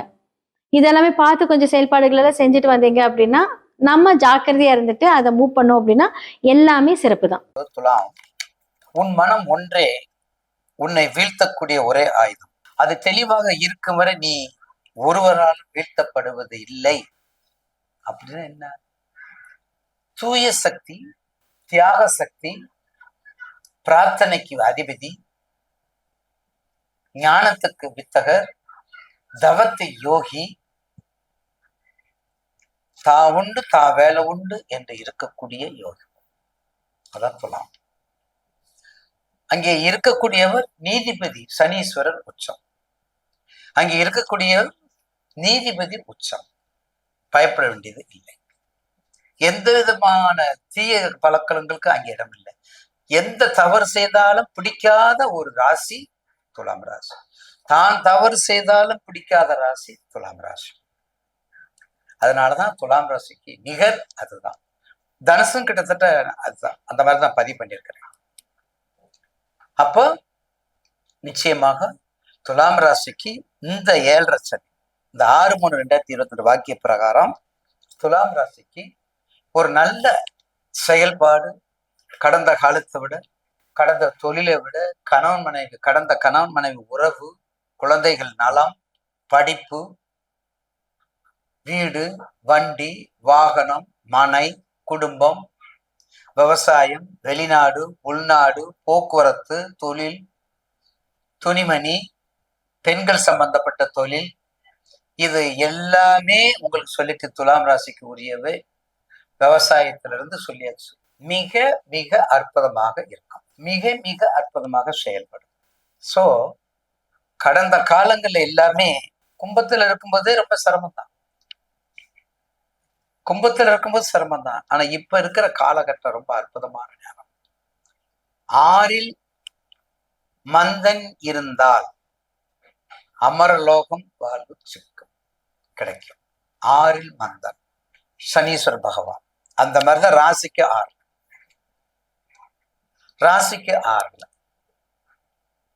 இதெல்லாமே பார்த்து கொஞ்சம் செயல்பாடுகள் எல்லாம் செஞ்சுட்டு வந்தீங்க அப்படின்னா நம்ம ஜாக்கிரதையா இருந்துட்டு அதை மூவ் பண்ணோம் அப்படின்னா எல்லாமே சிறப்பு தான். துலாம், உன் மனம் ஒன்றே உன்னை வீழ்த்தக்கூடிய ஒரே ஆயுதம். அது தெளிவாக இருக்கும் வரை நீ ஒருவரால் வீழ்த்தப்படுவது இல்லை. அப்படின்னா என்ன? தூய சக்தி, தியாக சக்தி, பிரார்த்தனைக்கு அதிபதி, ஞானத்துக்கு வித்தகர், தவத்தை யோகி, தா உண்டு தா வேலை உண்டு என்று இருக்கக்கூடிய யோகி. அதான் சொல்லலாம். அங்கே இருக்கக்கூடியவர் நீதிபதி சனீஸ்வரர் உச்சம். அங்கே இருக்கக்கூடியவர் நீதிபதி உச்சம். பயப்பட வேண்டியது இல்லை. எந்த விதமான தீய பழக்கங்களுக்கு அங்கே இடம் இல்லை. எந்த தவறு செய்தாலும் பிடிக்காத ஒரு ராசி துலாம் ராசி. தான் தவறு செய்தாலும் பிடிக்காத ராசி துலாம் ராசி. அதனாலதான் துலாம் ராசிக்கு நிகர் அதுதான். தனுசும் கிட்டத்தட்ட அதுதான். அந்த மாதிரிதான் பதிவு பண்ணியிருக்கிறேன். அப்போ நிச்சயமாக துலாம் ராசிக்கு இந்த 7.5 சனி, இந்த 6/3/2022 வாக்கிய பிரகாரம் துலாம் ராசிக்கு ஒரு நல்ல செயல்பாடு, கடந்த காலத்தை விட, கடந்த தொழிலை விட, கடந்த கணவன் மனைவி உறவு, குழந்தைகள் நலம், படிப்பு, வீடு, வண்டி, வாகனம், மனை, குடும்பம், விவசாயம், வெளிநாடு, உள்நாடு, போக்குவரத்து, தொழில், துணிமணி, பெண்கள் சம்பந்தப்பட்ட தொழில், இது எல்லாமே உங்களுக்கு சொல்லிட்டு துலாம் ராசிக்கு உரியவை. விவசாயத்திலிருந்து சொல்லியாச்சு. மிக மிக அற்புதமாக இருக்கும். மிக மிக அற்புதமாக செயல்படும். சோ கடந்த காலங்கள்ல எல்லாமே கும்பத்துல இருக்கும்போதே ரொம்ப சிரமம் தான். கும்பத்துல இருக்கும்போது சிரமம் தான். ஆனா இப்ப இருக்கிற காலகட்டம் ரொம்ப அற்புதமான நேரம். 6ல் மந்தன் இருந்தால் அமரலோகம் வாழ்வு சிக்கும் கிடைக்கும். 6ல் மந்தன் சனீஸ்வர பகவான். அந்த மாதிரிதான் ராசிக்கு 6. ராசிக்கு 6ல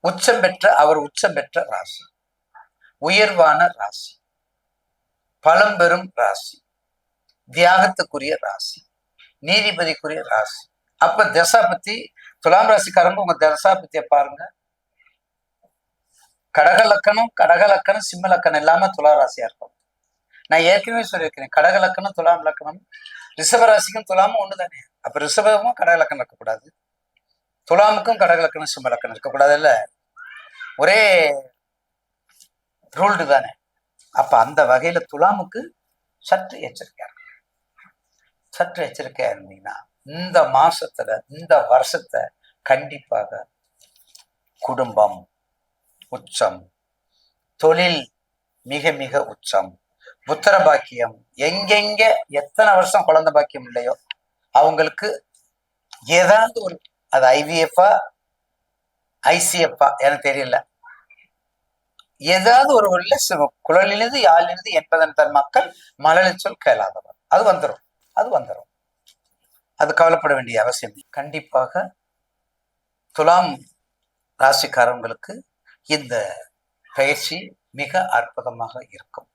உச்சம் பெற்ற அவர் உச்சம் பெற்ற ராசி, உயர்வான ராசி, பழம்பெரும் ராசி, தியாகத்துக்குரிய ராசி, நீதிபதிக்குரிய ராசி. அப்ப தசாபத்தி துலாம் ராசிக்காரங்க உங்க தசாபத்திய பாருங்க. கடகலக்கணம் சிம்ம லக்கணம் இல்லாம துலா ராசியா இருக்கும். நான் ஏற்கனவே சொல்லியிருக்கிறேன், கடகலக்கணம் துலாம் லக்கணம் ரிஷபராசிக்கும் துலாமும் ஒண்ணுதானே. அப்ப ரிஷபமும் கடகலக்கணம் இருக்கக்கூடாது, துலாமுக்கும் கடகலக்கணம் சிம்ம லக்கணம் இருக்கக்கூடாது. இல்ல ஒரே ரூல்டு தானே. அப்ப அந்த வகையில துலாமுக்கு சற்று எச்சரிக்கையா இருந்தீங்கன்னா இந்த மாசத்துல இந்த வருஷத்தை கண்டிப்பாக குடும்பம் உச்சம், தொழில் மிக மிக உச்சம், புத்திர பாக்கியம், எங்கெங்க எத்தனை வருஷம் குழந்தை பாக்கியம் இல்லையோ அவங்களுக்கு ஏதாவது ஒரு, அது ஐவிஎஃப்ஆ ஐசிஎஃப்ஆ எனக்கு தெரியல, ஏதாவது ஒரு குழலினது யாழினது என்பதன் தன் மக்கள் மழலைச்சொல் கேளாதவர். அது வந்துடும். அது கவலைப்பட வேண்டிய அவசியம். கண்டிப்பாக துலாம் ராசிக்காரங்களுக்கு இந்த பயிற்சி மிக அற்புதமாக இருக்கும்.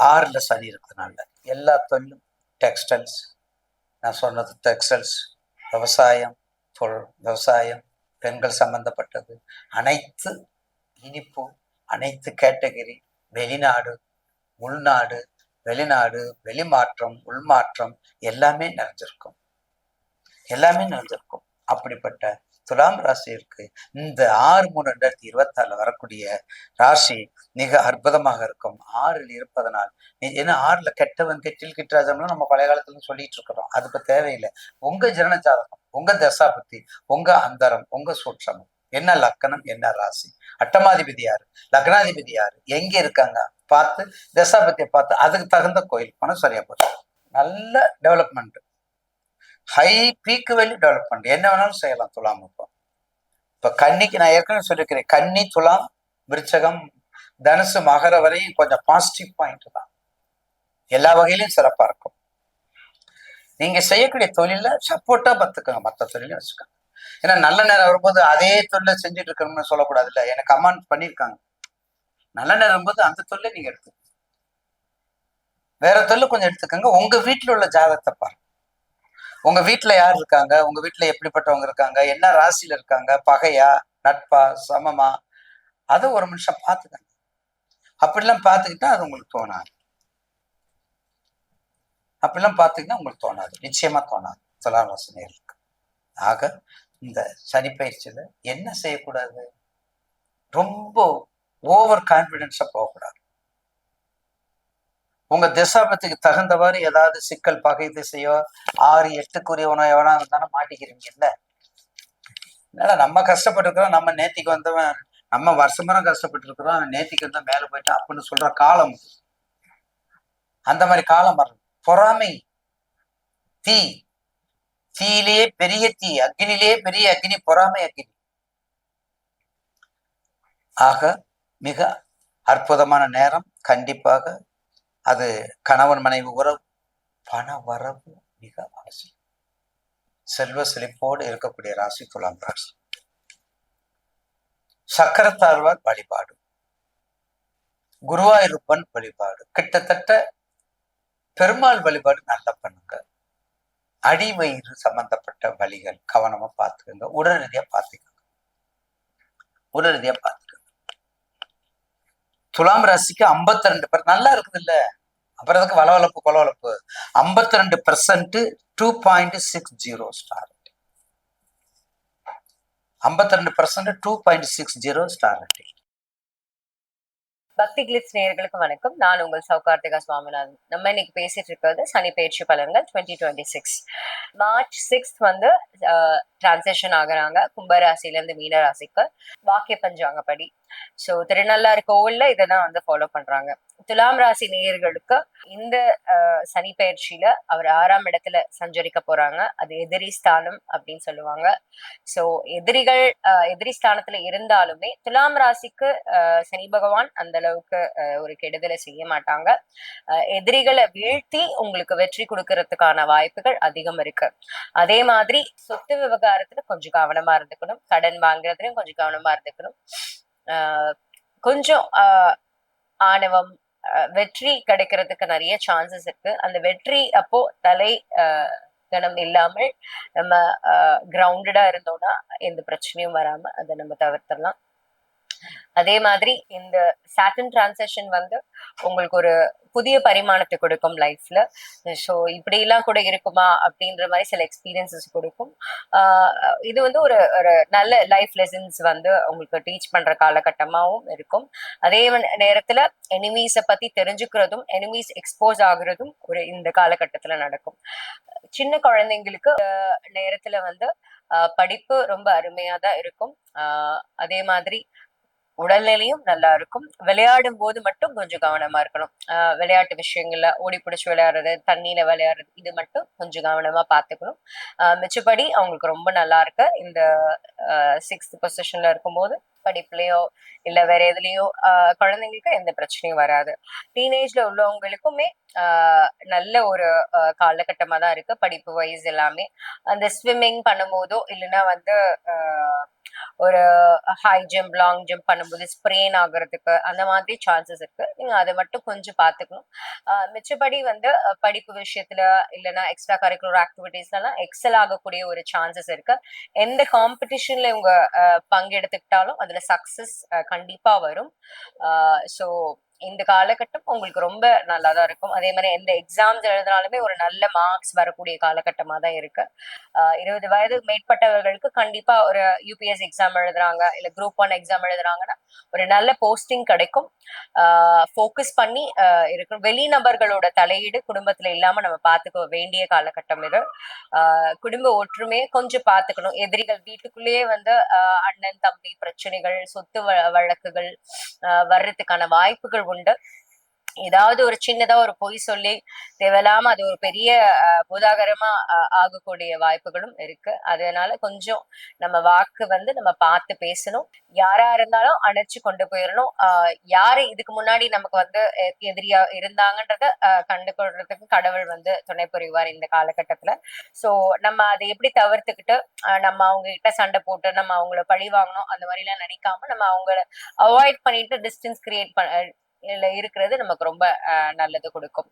6ல் சனி இருக்கிறதுனால எல்லா தொழிலும், டெக்ஸ்டைல்ஸ், நான் சொன்னது டெக்ஸ்டைல்ஸ், விவசாயம், பெண்கள் சம்பந்தப்பட்டது, அனைத்து இனிப்பு, அனைத்து கேட்டகரி, வெளிநாடு, உள்நாடு, வெளிமாற்றம், உள்மாற்றம் எல்லாமே நிறைஞ்சிருக்கும். அப்படிப்பட்ட துலாம் ராசியிற்கு இந்த 6/3/2024 வரக்கூடிய ராசி மிக அற்புதமாக இருக்கும். 6ல் இருப்பதனால், ஏன்னா 6ல கெட்டவன் கெட்டில் கிட்டராஜம்லாம் நம்ம பழைய காலத்துல சொல்லிட்டு இருக்கிறோம். அதுக்கு தேவையில்லை. உங்க ஜனன ஜாதகம், உங்க தசாபத்தி, உங்க அந்தரம், உங்க சூட்சமம், என்ன லக்கணம், என்ன ராசி, அட்டமாதிபதி யாரு, லக்னாதிபதி யாரு, எங்க இருக்காங்க பார்த்து, தசாபத்தியை பார்த்து அதுக்கு தகுந்த கோயில் பணம் சரியா போச்சு. நல்ல development, high peak value development, என்ன வேணாலும் செய்யலாம் துலாம். இப்ப கன்னிக்கு நான் ஏற்கனவே சொல்லியிருக்கிறேன், கன்னி, துலாம், விருச்சகம், தனுசு, மகர வரையும் கொஞ்சம் பாசிட்டிவ் பாயிண்ட் தான். எல்லா வகையிலும் சிறப்பா இருக்கும். நீங்க செய்யக்கூடிய தொழில சப்போர்ட்டா பார்த்துக்கோங்க, மற்ற தொழிலையும் வச்சுக்கோங்க. ஏன்னா நல்ல நேரம் வரும்போது அதே தொழில செஞ்சுட்டு இருக்கணும்னு சொல்லக்கூடாது. இல்ல, எனக்கு கமெண்ட் பண்ணியிருக்காங்க, நல்ல நேரம் வரும்போது அந்த தொழிலை நீங்க எடுத்துக்கோங்க, வேற தொழில கொஞ்சம் எடுத்துக்கோங்க. உங்க வீட்டுல உள்ள ஜாதகத்தை பாருங்க. உங்க வீட்டுல யார் இருக்காங்க, உங்க வீட்டுல எப்படிப்பட்டவங்க இருக்காங்க, என்ன ராசியில இருக்காங்க, பகையா, நட்பா, சமமா, அதை ஒரு நிமிஷம் பார்த்துக்கங்க. அப்படிலாம் பார்த்துக்கிட்டா அது உங்களுக்கு தோணாது. அப்படிலாம் பார்த்துக்கிட்டா உங்களுக்கு தோணாது, நிச்சயமா தோணாது துலாம் ராசி நேயர்களுக்கு. ஆக இந்த சனி பயிற்சியில என்ன செய்யக்கூடாது? ரொம்ப ஓவர் கான்பிடன்ஸா போகக்கூடாது. உங்க திசாபத்துக்கு தகுந்தவாறு ஏதாவது சிக்கல் பகை திசையோ 6-8க்குரியவனோ எவனா இருந்தாலும் மாட்டிக்கிறீங்க இல்ல. என்னடா நம்ம கஷ்டப்பட்டு இருக்கிறோம், நம்ம நேத்திக்கு வந்தவன், நம்ம வருஷமெல்லாம் கஷ்டப்பட்டு இருக்கிறோம், நேத்திக்கு வந்தா மேல போயிட்டான் அப்படின்னு சொல்ற காலம். அந்த மாதிரி காலம் வரும். பொறாமை தீ, தீயிலேயே பெரிய தீ, அக்னிலேயே பெரிய அக்னி, பொறாமை அக்னி. ஆக மிக அற்புதமான நேரம். கண்டிப்பாக அது கணவன் மனைவி உறவு, பண வரவு மிக அவசியம். செல்வ செழிப்போடு இருக்கக்கூடிய ராசி துலாம் ராசி. சக்கரத்தாழ்வார் வழிபாடு, குருவாயூரப்பன் வழிபாடு, கிட்டத்தட்ட பெருமாள் வழிபாடு நல்லா பண்ணுங்க. அடி வயிறு சம்பந்தப்பட்ட வலிகள் கவனமா பார்த்துக்கோங்க. உடல் ரீதியா பார்த்துக்கோங்க. உடல் ரீதியா பார்த்துக்கோங்க. துலாம் ராசிக்கு 52% நல்லா இருக்குது இல்ல. அப்புறம் அதுக்கு வளவளப்பு கொலவளப்பு. 52% 2.60 ஸ்டார். 52% 2.60 star rating. பக்தி கிளிட்ஸ் நேயர்களுக்கு வணக்கம். நான் உங்கள் சௌகார்த்திகா சுவாமிநாதன். நம்ம இன்னைக்கு பேசிட்டு இருக்கிறது சனி பயிற்சி பலன்கள் 2026. மார்ச் 6 வந்து டிரான்சிஷன் ஆகுறாங்க கும்பராசில இருந்து மீன ராசிக்கு வாக்கிய பஞ்சாங்கப்படி. ஸோ திருநள்ளாறு கோவில்ல இதெல்லாம் வந்து ஃபாலோ பண்றாங்க. துலாம் ராசி நேயர்களுக்கு இந்த சனி பயிற்சியில அவர் 6ஆம் இடத்துல சஞ்சரிக்க போறாங்க. அது எதிரி ஸ்தானம் அப்படின்னு சொல்லுவாங்க. ஸோ எதிரி ஸ்தானத்துல இருந்தாலுமே துலாம் ராசிக்கு சனி பகவான் அந்த அளவுக்கு ஒரு கெடுதலை செய்ய மாட்டாங்க. எதிரிகளை வீழ்த்தி உங்களுக்கு வெற்றி கொடுக்கறதுக்கான வாய்ப்புகள் அதிகம் இருக்கு. அதே மாதிரி சொத்து விவகாரத்துல கொஞ்சம் கவனமா இருந்துக்கணும். கடன் வாங்குறதுலயும் கொஞ்சம் கவனமா இருந்துக்கணும். கொஞ்சம் ஆணவம், வெற்றி கிடைக்கிறதுக்கு நிறைய சான்சஸ் இருக்கு. அந்த வெற்றி அப்போ கனம் இல்லாமல் நம்ம கிரவுண்டடா இருந்தோம்னா எந்த பிரச்சனையும் வராம அதை நம்ம தவிர்த்திடலாம். அதே மாதிரி இந்த சாட்டன் டிரான்சாக்ஷன் வந்து உங்களுக்கு ஒரு புதிய பரிமாணத்தை கொடுக்கும் லைஃப்ல. ஸோ இப்படி எல்லாம் கூட இருக்குமா அப்படின்ற மாதிரி சில எக்ஸ்பீரியன்சஸ் கொடுக்கும். இது வந்து ஒரு ஒரு நல்ல லைஃப் லெசன்ஸ் வந்து உங்களுக்கு டீச் பண்ற காலகட்டமாகவும் இருக்கும். அதே நேரத்துல எனிமீஸை பத்தி தெரிஞ்சுக்கிறதும் எனிமீஸ் எக்ஸ்போஸ் ஆகுறதும் ஒரு இந்த காலகட்டத்துல நடக்கும். சின்ன குழந்தைங்களுக்கு நேரத்துல வந்து படிப்பு ரொம்ப அருமையா தான் இருக்கும். அதே மாதிரி உடல்நிலையும் நல்லா இருக்கும். விளையாடும் போது மட்டும் கொஞ்சம் கவனமா இருக்கணும். விளையாட்டு விஷயங்கள்ல ஓடி பிடிச்சி விளையாடுறது, தண்ணியில விளையாடுறது, இது மட்டும் கொஞ்சம் கவனமா பார்த்துக்கணும். மிச்சப்படி அவங்களுக்கு ரொம்ப நல்லா இருக்கு. இந்த 6th பொசிஷன்ல இருக்கும்போது படிப்புலயோ இல்ல வேற எதுலயோ குழந்தைங்களுக்கு எந்த பிரச்சனையும் வராது. டீனேஜ்ல உள்ளவங்களுக்குமே நல்ல ஒரு காலகட்டமா தான் இருக்கு படிப்பு வைஸ் எல்லாமே. அந்த ஸ்விம்மிங் பண்ணும்போதோ இல்லைன்னா வந்து ஒரு ஹை ஜம்ப் லாங் ஜம்ப் பண்ணும்போது ஸ்ப்ரெயின் ஆகுறதுக்கு அந்த மாதிரி சான்சஸ் இருக்கு. நீங்க அதை மட்டும் கொஞ்சம் பார்த்துக்கணும். மிச்சபடி வந்து படிப்பு விஷயத்துல இல்லைன்னா எக்ஸ்ட்ரா கரிக்குலர் ஆக்டிவிட்டிஸ்லாம் எக்ஸல் ஆகக்கூடிய ஒரு சான்சஸ் இருக்கு. எந்த காம்படிஷன்ல இவங்க பங்கெடுத்துக்கிட்டாலும் அதுல சக்சஸ் கண்டிப்பா வரும். ஸோ இந்த காலகட்டம் உங்களுக்கு ரொம்ப நல்லாதான் இருக்கும். அதே மாதிரி எந்த எக்ஸாம்ஸ் எழுதினாலுமே ஒரு நல்ல மார்க்ஸ் வரக்கூடிய காலகட்டமா தான் இருக்கு. 20 வயது மேற்பட்டவர்களுக்கு கண்டிப்பா ஒரு யூபிஎஸ் எக்ஸாம் எழுதுறாங்க இல்ல குரூப் 1 எக்ஸாம் எழுதுறாங்கன்னா ஒரு நல்ல போஸ்டிங் கிடைக்கும். ஃபோக்கஸ் பண்ணி இருக்கணும். வெளிநபர்களோட தலையீடு குடும்பத்துல இல்லாம நம்ம பார்த்துக்க வேண்டிய காலகட்டம் இது. குடும்ப ஒற்றுமையை கொஞ்சம் பார்த்துக்கணும். எதிரிகள் வீட்டுக்குள்ளேயே வந்து அண்ணன் தம்பி பிரச்சனைகள், சொத்து வழக்குகள் வர்றதுக்கான வாய்ப்புகள் உண்டு. ஏதாவது ஒரு சின்னதா ஒரு பொய் சொல்லி தேவையில்லாம அது ஒரு பெரிய பூதாகரமா ஆகக்கூடிய வாய்ப்புகளும் இருக்கு. அதனால கொஞ்சம் நம்ம வாக்கு வந்து நம்ம பார்த்து பேசணும். யாரா இருந்தாலும் அணைச்சு கொண்டு போயிடணும். யாரு இதுக்கு முன்னாடி நமக்கு வந்து எதிரியா இருந்தாங்கன்றத கண்டு கொள்றதுக்கு கடவுள் வந்து துணை புரிவார் இந்த காலகட்டத்துல. சோ நம்ம அதை எப்படி தவிர்த்துக்கிட்டு நம்ம அவங்க கிட்ட சண்டை போட்டு நம்ம அவங்கள பழி வாங்கணும் அந்த மாதிரி எல்லாம் நினைக்காம நம்ம அவங்கள அவாய்ட் பண்ணிட்டு டிஸ்டன்ஸ் கிரியேட் இருக்கிறது நமக்கு ரொம்ப நல்லது கொடுக்கும்.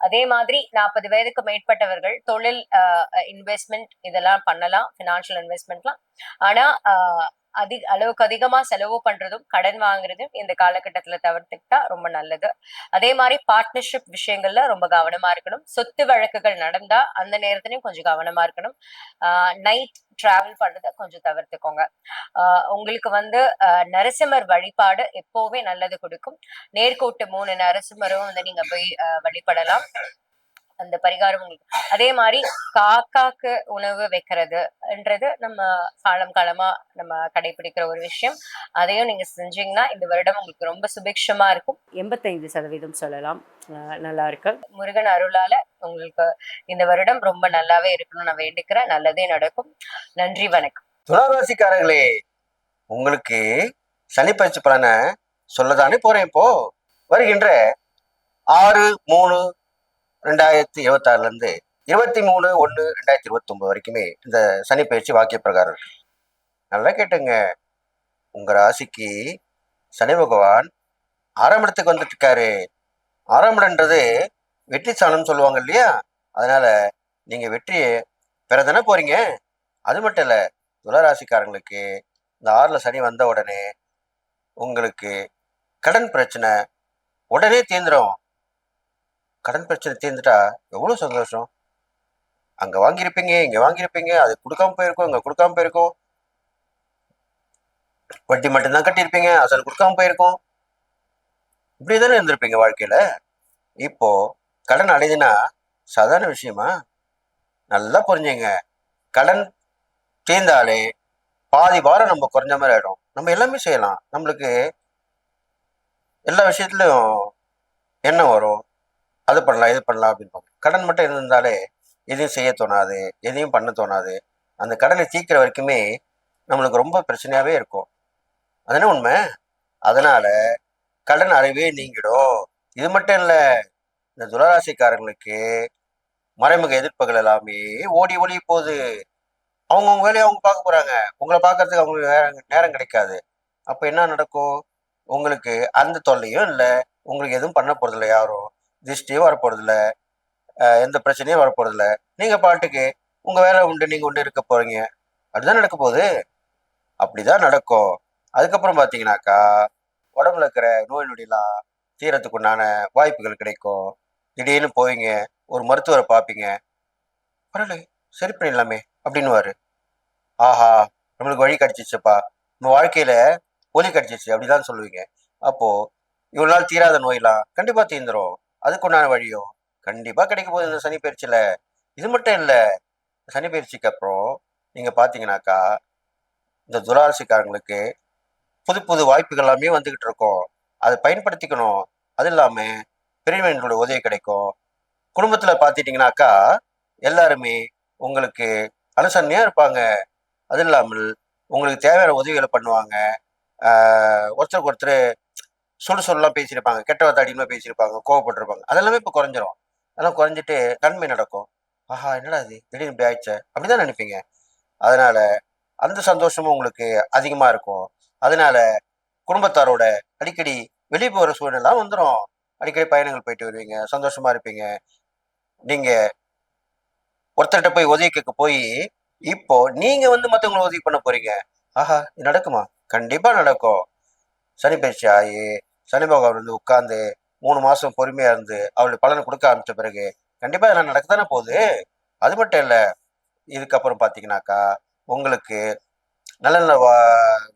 அதே மாதிரி 40 வயதுக்கு மேற்பட்டவர்கள் தொழில் இன்வெஸ்ட்மெண்ட் இதெல்லாம் பண்ணலாம், பினான்சியல் இன்வெஸ்ட்மெண்ட்லாம். ஆனா அளவுக்கு அதிகமா செலவு பண்றதும் கடன் வாங்குறதும் இந்த காலகட்டத்துல தவிர்த்துக்கிட்டா ரொம்ப நல்லது. அதே மாதிரி பார்ட்னர்ஷிப் விஷயங்கள்ல ரொம்ப கவனமா இருக்கணும். சொத்து வழக்குகள் நடந்தா அந்த நேரத்திலயும் கொஞ்சம் கவனமா இருக்கணும். நைட் டிராவல் பண்றத கொஞ்சம் தவிர்த்துக்கோங்க. உங்களுக்கு வந்து நரசிம்மர் வழிபாடு எப்பவுமே நல்லது கொடுக்கும். நேர்கோட்டு 3 நரசிம்மரும் வந்து நீங்க போய் வழிபடலாம். அந்த பரிகாரம் உங்களுக்கு. அதே மாதிரி காக்காக்கு உணவு வைக்கிறதுன்றது நம்ம காலம் காலமா நம்ம கடைபிடிக்கிற ஒரு விஷயம். அதையும் நீங்க செஞ்சீங்கன்னா இந்த வருடம் உங்களுக்கு ரொம்ப சுபிக்ஷமா இருக்கும். 85% சொல்லலாம். நல்லா இருக்கு. முருகன் அருளால உங்களுக்கு இந்த வருடம் ரொம்ப நல்லாவே இருக்கணும்னு நான் வேண்டிக்கிறேன். நல்லதே நடக்கும். நன்றி, வணக்கம். துளாராசிக்காரர்களே, உங்களுக்கு சனி பயிற்சி பலனை சொல்லதானே போறேன். இப்போ வருகின்ற 6/3/2026 இருந்து 23/1/2029 வரைக்குமே இந்த சனி பயிற்சி வாக்கிய பிரகாரம் இருக்கு. நல்லா கேட்டுங்க. உங்க ராசிக்கு சனி பகவான் 6ஆம் இடத்துக்கு வந்துட்டு இருக்காரு. 6ஆம் இடம்ன்றது வெற்றி ஸ்தானம் சொல்லுவாங்க இல்லையா? அதனால நீங்க வெற்றியை பெற தானே போறீங்க. அது மட்டும் இல்ல, துளாராசிக்காரங்களுக்கு இந்த 6ல சனி வந்த உடனே உங்களுக்கு கடன் பிரச்சனை உடனே தீர்ந்துடும். கடன் பிரச்சனை தீர்ந்துட்டா எவ்வளவு சந்தோஷம். அங்க வாங்கியிருப்பீங்க, இங்க வாங்கியிருப்பீங்க, அது கொடுக்காம போயிருக்கும், இங்க கொடுக்காம போயிருக்கும், வட்டி மட்டும்தான் கட்டியிருப்பீங்க, அசல் கொடுக்காம போயிருக்கும். இப்படிதானே இருந்திருப்பீங்க வாழ்க்கையில. இப்போ கடன் அடையுதுன்னா சாதாரண விஷயமா? நல்லா புரிஞ்சுங்க. கடன் தீர்ந்தாலே பாதி வாரம் நம்ம குறைஞ்ச மாதிரி ஆயிடும். நம்ம எல்லாமே செய்யலாம். நம்மளுக்கு எல்லா விஷயத்துலயும் எண்ணம் வரும். அது பண்ணலாம், இது பண்ணலாம் அப்படின்னு. கடன் மட்டும் இருந்தாலே எதையும் செய்ய தோணாது, எதையும் பண்ண தோணாது. அந்த கடனை தீர்க்கிற வரைக்குமே நம்மளுக்கு ரொம்ப பிரச்சனையாவே இருக்கும். அதுனா உண்மை. அதனால கடன் அறவே நீங்கிடும். இது மட்டும் இல்ல, இந்த துளாராசிக்காரங்களுக்கு மறைமுக எதிர்ப்புகள் எல்லாமே ஓடி ஓடி போகுது. அவங்கவுங்க வேலையை அவங்க பார்க்க போறாங்க. உங்களை பார்க்கறதுக்கு அவங்களுக்கு நேரம் கிடைக்காது. அப்ப என்ன நடக்கும்? உங்களுக்கு அந்த தொல்லையும் இல்லை, உங்களுக்கு எதுவும் பண்ண போறதில்ல, யாரும் திருஷ்டியும் வரப்போறதில்ல, எந்த பிரச்சனையும் வரப்போறதில்ல. நீங்க பாட்டுக்கு உங்க வேலை உண்டு, நீங்க உண்டு இருக்க போறீங்க. அதுதான் நடக்க போகுது. அப்படிதான் நடக்கும். அதுக்கப்புறம் பாத்தீங்கன்னாக்கா உடம்புல இருக்கிற நோய் நொடியெல்லாம் தீரத்துக்கு உண்டான வாய்ப்புகள் கிடைக்கும். திடீர்னு போவீங்க, ஒரு மருத்துவரை பார்ப்பீங்க. பரவாயில்ல, சரி பண்ணிடலாமே அப்படின்னுவாரு. ஆஹா, நம்மளுக்கு வழி கிடைச்சிச்சுப்பா, நம்ம வாழ்க்கையில ஒலி கிடைச்சிச்சு அப்படிதான் சொல்லுவீங்க. அப்போ இவ்வளவு நாள் தீராத நோயெல்லாம் கண்டிப்பா தீர்ந்துரும். அதுக்குண்டான வழியும் கண்டிப்பா கிடைக்க போகுது இந்த சனி பயிற்சியில. இது மட்டும் இல்ல, சனி பயிற்சிக்கு அப்புறம் நீங்க பாத்தீங்கன்னாக்கா இந்த துளாராசிக்காரங்களுக்கு புது புது வாய்ப்புகள் எல்லாமே வந்துகிட்டு இருக்கும். அதை பயன்படுத்திக்கணும். அது இல்லாம பெரியவங்களோட உதவி கிடைக்கும். குடும்பத்துல பாத்துட்டீங்கன்னாக்கா எல்லாருமே உங்களுக்கு அனுசரணையா இருப்பாங்க. அது இல்லாமல் உங்களுக்கு தேவையான உதவிகளை பண்ணுவாங்க. ஒருத்தருக்கு ஒருத்தர் சுடுசொல்லாம் பேசியிருப்பாங்க, கெட்ட வார்த்தை அதிகமா பேசியிருப்பாங்க, கோவப்பட்டிருப்பாங்க. அதெல்லாமே இப்போ குறைஞ்சிரும். அதெல்லாம் குறைஞ்சிட்டு நன்மை நடக்கும். ஆஹா, என்னடா இது திடீர்னு இப்படி ஆயிடுச்ச அப்படிதான் நினைப்பீங்க. அதனால அந்த சந்தோஷமும் உங்களுக்கு அதிகமா இருக்கும். அதனால குடும்பத்தாரோட அடிக்கடி வெளியே போகிற சூழ்நிலை வந்துடும். அடிக்கடி பயணங்கள் போயிட்டு வருவீங்க, சந்தோஷமா இருப்பீங்க. நீங்க ஒருத்தர்கிட்ட போய் உதவி கேட்க போய் இப்போ நீங்க வந்து மற்றவங்களை உதவி பண்ண போறீங்க. ஆஹா, இது நடக்குமா? கண்டிப்பா நடக்கும். சனி பயிற்சி ஆகி சனி பகவான் வந்து உட்கார்ந்து 3 மாசம் பொறுமையா இருந்து அவளுடைய பலனை கொடுக்க ஆரம்பிச்ச பிறகு கண்டிப்பா இதெல்லாம் நடக்கத்தானே போகுது. அது மட்டும் இல்ல, இதுக்கப்புறம் பாத்தீங்கன்னாக்கா உங்களுக்கு நல்ல நல்ல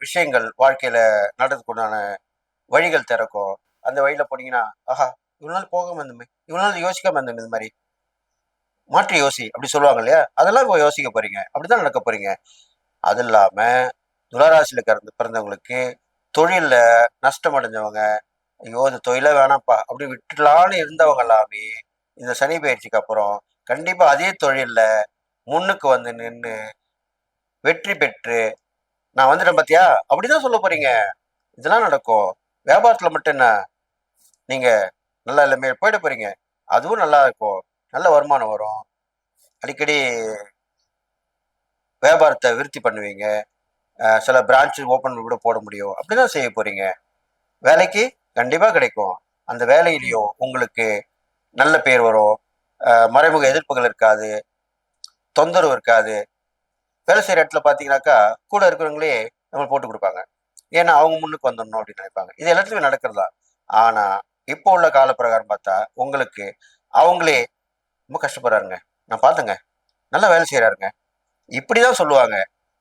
விஷயங்கள் வாழ்க்கையில நடக்கிறதுக்குண்டான வழிகள் திறக்கும். அந்த வழியில போனீங்கன்னா, ஆஹா, இவ்வளவு நாள் போகாம இருந்தோமே, இவ்வளவு நாள் யோசிக்காம இருந்தோம், இந்த மாதிரி மாற்றி யோசி அப்படி சொல்லுவாங்க இல்லையா? அதெல்லாம் இப்போ யோசிக்க போறீங்க. அப்படிதான் நடக்க போறீங்க. அது இல்லாம துளாராசியில பிறந்தவங்களுக்கு தொழில்ல நஷ்டம் அடைஞ்சவங்க, ஐயோ இந்த தொழிலே வேணாம்ப்பா அப்படி விட்டுலான்னு இருந்தவங்க எல்லாமே இந்த சனி பயிற்சிக்கு அப்புறம் கண்டிப்பா அதே தொழில்ல முன்னுக்கு வந்து நின்று வெற்றி பெற்று நான் வந்துட்டேன் பாத்தியா அப்படிதான் சொல்ல போறீங்க. இதெல்லாம் நடக்கும். வியாபாரத்துல மட்டும் என்ன, நீங்க நல்லா எல்லாமே போயிட போறீங்க. அதுவும் நல்லா இருக்கும். நல்ல வருமானம் வரும். அடிக்கடி வியாபாரத்தை விருத்தி பண்ணுவீங்க. சில பிரான்ச் ஓப்பன் கூட போட முடியும். அப்படிதான் செய்ய போறீங்க. வேலைக்கு கண்டிப்பா கிடைக்கும். அந்த வேலையிலையும் உங்களுக்கு நல்ல பேர் வரும். மறைமுக எதிர்ப்புகள் இருக்காது, தொந்தரவு இருக்காது. வேலை செய்யற இடத்துல பாத்தீங்கன்னாக்கா கூட இருக்கிறவங்களே நம்ம போட்டு கொடுப்பாங்க. ஏன்னா அவங்க முன்னுக்கு வந்துடணும் அப்படின்னு நினைப்பாங்க. இது எல்லாத்துலயுமே நடக்கிறதா. ஆனா இப்போ உள்ள கால பிரகாரம் பார்த்தா உங்களுக்கு அவங்களே ரொம்ப கஷ்டப்படுறாருங்க, நான் பார்த்தேங்க, நல்லா வேலை செய்யறாருங்க, இப்படிதான் சொல்லுவாங்க.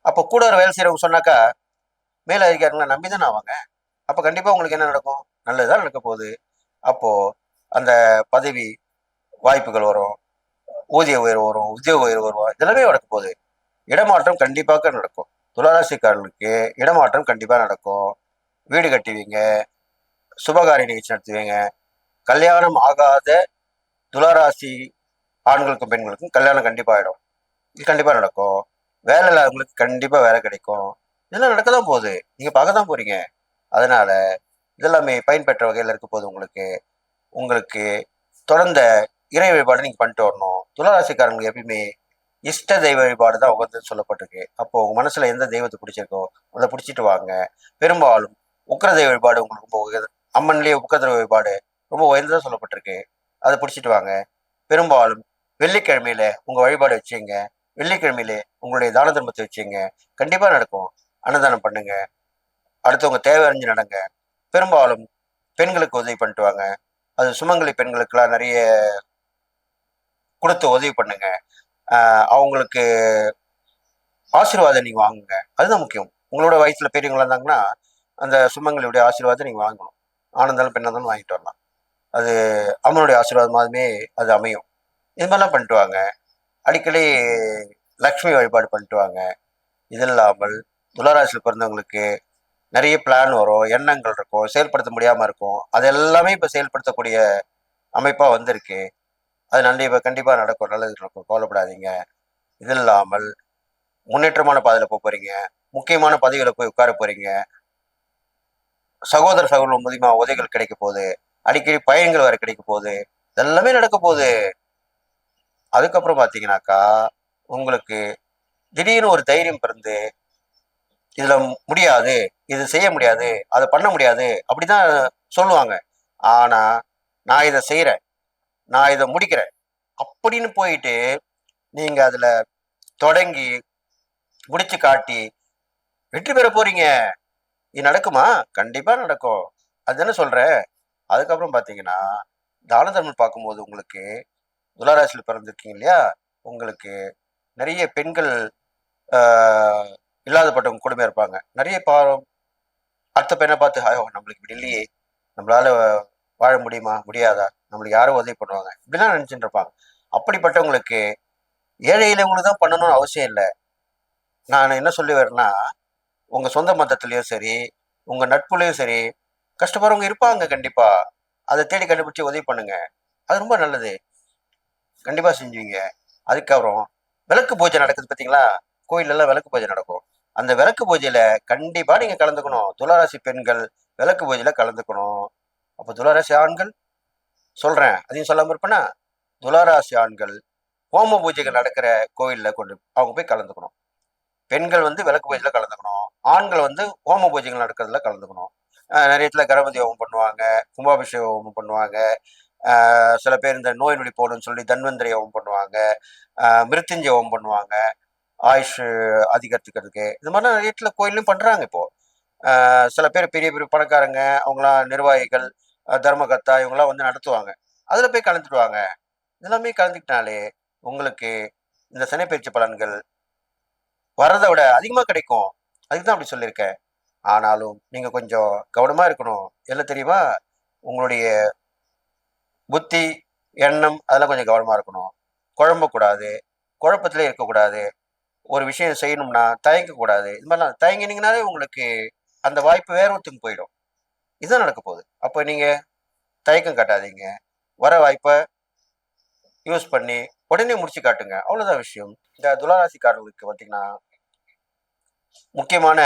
அப்போ கூட ஒரு வேலை செய்யறவங்க சொன்னாக்கா மேல அதிகாரிகளை நம்பிதானே ஆவாங்க. அப்ப கண்டிப்பா உங்களுக்கு என்ன நடக்கும்? நல்லதுதான் நடக்க போகுது. அப்போ அந்த பதவி வாய்ப்புகள் வரும், ஊதிய உயர்வு வரும், உத்தியோக உயர்வு வரும், இதெல்லாமே நடக்க போகுது. இடமாற்றம் கண்டிப்பாக நடக்கும். துளாராசிக்காரர்களுக்கு இடமாற்றம் கண்டிப்பா நடக்கும். வீடு கட்டுவீங்க, சுபகாரிய நிகழ்ச்சி நடத்துவீங்க. கல்யாணம் ஆகாத துளாராசி ஆண்களுக்கும் பெண்களுக்கும் கல்யாணம் கண்டிப்பா ஆயிடும். இது கண்டிப்பா நடக்கும். வேலை இல்லாதவங்களுக்கு கண்டிப்பா வேலை கிடைக்கும். இதெல்லாம் நடக்க தான் போகுது, நீங்க பார்க்க தான் போறீங்க. அதனால இதெல்லாமே பயன்பெற்ற வகையில் இருக்க போகுது. உங்களுக்கு உங்களுக்கு தொடர்ந்த இறை வழிபாடு நீங்க பண்ணிட்டு வரணும். துளாராசிக்காரங்களுக்கு எப்பயுமே இஷ்ட தெய்வ வழிபாடு தான் உகந்ததுன்னு சொல்லப்பட்டிருக்கு. அப்போ உங்க மனசுல எந்த தெய்வத்தை பிடிச்சிருக்கோ அதை பிடிச்சிட்டு வாங்க. பெரும்பாலும் உக்கிர தெய்வ வழிபாடு உங்களுக்கு ரொம்ப உயர்ந்த, அம்மன்லேயே உக்கிர தெய்வ வழிபாடு ரொம்ப உயர்ந்ததாக சொல்லப்பட்டிருக்கு. அதை பிடிச்சிட்டு வாங்க. பெரும்பாலும் வெள்ளிக்கிழமையில உங்க வழிபாடு வச்சுங்க. வெள்ளிக்கிழமையிலே உங்களுடைய தான தர்மத்தை வச்சுங்க, கண்டிப்பா நடக்கும். அன்னதானம் பண்ணுங்க, அடுத்தவங்க தேவை அறிஞ்சு நடங்க. பெரும்பாலும் பெண்களுக்கு உதவி பண்ணிட்டு வாங்க. அது சுமங்கலி பெண்களுக்கெல்லாம் நிறைய கொடுத்து உதவி பண்ணுங்க. அவங்களுக்கு ஆசீர்வாதம் நீங்க வாங்குங்க, அதுதான் முக்கியம். உங்களோட வயசுல பெரியவங்களா இருந்தாங்கன்னா அந்த சுமங்கலியுடைய ஆசீர்வாதம் நீங்க வாங்கணும். ஆனந்தாலும் பெண்ணாந்தாலும் வாங்கிட்டு வரலாம். அது அம்மனுடைய ஆசீர்வாதமாகவே அது அமையும். இது மாதிரிலாம் பண்ணிட்டு வாங்க. அடிக்கடி லக்ஷ்மி வழிபாடு பண்ணிட்டு வாங்க. இது இல்லாமல் துளாராசியில் பிறந்தவங்களுக்கு நிறைய பிளான் வரும், எண்ணங்கள் இருக்கும், செயல்படுத்த முடியாம இருக்கும். அது எல்லாமே இப்ப செயல்படுத்தக்கூடிய அமைப்பா வந்திருக்கு. அது கண்டிப்பா நடக்கும், நல்லது நடக்கும், கவலைப்படாதீங்க. இது இல்லாமல் முன்னேற்றமான பாதையில போறீங்க, முக்கியமான பதவிகளை போய் உட்கார போறீங்க. சகோதர சகோதரர் மூலியமா உதவிகள் கிடைக்க போகுது, அடிக்கடி பயன்கள் வேற கிடைக்க போகுது, இதெல்லாமே நடக்க போகுது. அதுக்கப்புறம் பாத்தீங்கன்னாக்கா உங்களுக்கு திடீர்னு ஒரு தைரியம் பிறந்து இதுல முடியாது, இது செய்ய முடியாது, அதை பண்ண முடியாது அப்படிதான் சொல்லுவாங்க. ஆனா நான் இதை செய்யறேன், நான் இதை முடிக்கிறேன் அப்படின்னு போயிட்டு நீங்க அதுல தொடங்கி முடிச்சு காட்டி வெற்றி பெற போறீங்க. இது நடக்குமா? கண்டிப்பா நடக்கும். அது என்ன சொல்றேன். அதுக்கப்புறம் பாத்தீங்கன்னா தான தர்மம் பார்க்கும்போது உங்களுக்கு துளாராசியில் பிறந்திருக்கீங்க இல்லையா, உங்களுக்கு நிறைய பெண்கள் இல்லாதப்பட்டவங்க கூடமே இருப்பாங்க. நிறைய அடுத்த பெண்ணை பார்த்து ஐயோ நம்மளுக்கு இப்படி இல்லையே, நம்மளால வாழ முடியுமா முடியாதா, நம்மளுக்கு யாரும் உதவி பண்ணுவாங்க இப்படிலாம் நினைச்சுட்டு இருப்பாங்க. அப்படிப்பட்டவங்களுக்கு ஏழை எளியவங்களுக்கு தான் பண்ணணும்னு அவசியம் இல்லை. நான் என்ன சொல்லி வரேன்னா, உங்க சொந்த மதத்திலயும் சரி, உங்க நட்புலையும் சரி கஷ்டப்படுறவங்க இருப்பாங்க கண்டிப்பா. அதை தேடி கண்டுபிடிச்சு உதவி பண்ணுங்க, அது ரொம்ப நல்லது. கண்டிப்பா செஞ்சுவீங்க. அதுக்கப்புறம் விளக்கு பூஜை நடக்குது பார்த்தீங்களா, கோயில் எல்லாம் விளக்கு பூஜை நடக்கும். அந்த விளக்கு பூஜையில கண்டிப்பா நீங்க கலந்துக்கணும். துளாராசி பெண்கள் விளக்கு பூஜையில கலந்துக்கணும். அப்போ துளாராசி ஆண்கள் சொல்றேன், அதையும் சொல்லாம இருப்பேன்னா, துளாராசி ஆண்கள் ஹோம பூஜைகள் நடக்கிற கோயில்ல அவங்க போய் கலந்துக்கணும். பெண்கள் விளக்கு பூஜையில கலந்துக்கணும், ஆண்கள் ஹோம பூஜைகள் நடக்கிறதுல கலந்துக்கணும். நிறைய இடத்துல கணபதி ஹோமம் பண்ணுவாங்க, கும்பாபிஷேக ஹோமம் பண்ணுவாங்க. சில பேர் இந்த நோய் நொடி போகணும்னு சொல்லி தன்வந்திரி ஹோமம் பண்ணுவாங்க, மிருத்யுஞ்சய ஹோமம் பண்ணுவாங்க, ஆயுஷ் அதிகரித்துக்கிறதுக்கு. இது மாதிரிலாம் நிறைய இடத்துல கோயிலும் பண்றாங்க இப்போ. சில பேர் பெரிய பெரிய பணக்காரங்க, அவங்களாம் நிர்வாகிகள், தர்மகர்த்தா, இவங்களாம் நடத்துவாங்க. அதுல போய் கலந்துடுவாங்க. இதெல்லாமே கலந்துக்கிட்டாலே உங்களுக்கு இந்த சனிப்பயிற்சி பலன்கள் வர்றதை விட அதிகமா கிடைக்கும். அதுக்கு தான் அப்படி சொல்லியிருக்கேன். ஆனாலும் நீங்க கொஞ்சம் கவனமா இருக்கணும். எல்லாம் தெரியுமா, உங்களுடைய புத்தி எண்ணம் அதெல்லாம் கொஞ்சம் கவனமா இருக்கணும். குழம்பக்கூடாது, குழப்பத்திலே இருக்கக்கூடாது. ஒரு விஷயம் செய்யணும்னா தயங்கக்கூடாது. இது மாதிரிலாம் தயங்கினீங்கனாலே உங்களுக்கு அந்த வாய்ப்பு வேற ஒருத்தங்க போயிடும். இதுதான் நடக்க போகுது. அப்போ நீங்க தயக்கம் காட்டாதீங்க, வர வாய்ப்பை யூஸ் பண்ணி உடனே முடிச்சு காட்டுங்க, அவ்வளவுதான் விஷயம். இந்த துளாராசிக்காரர்களுக்கு பார்த்தீங்கன்னா முக்கியமான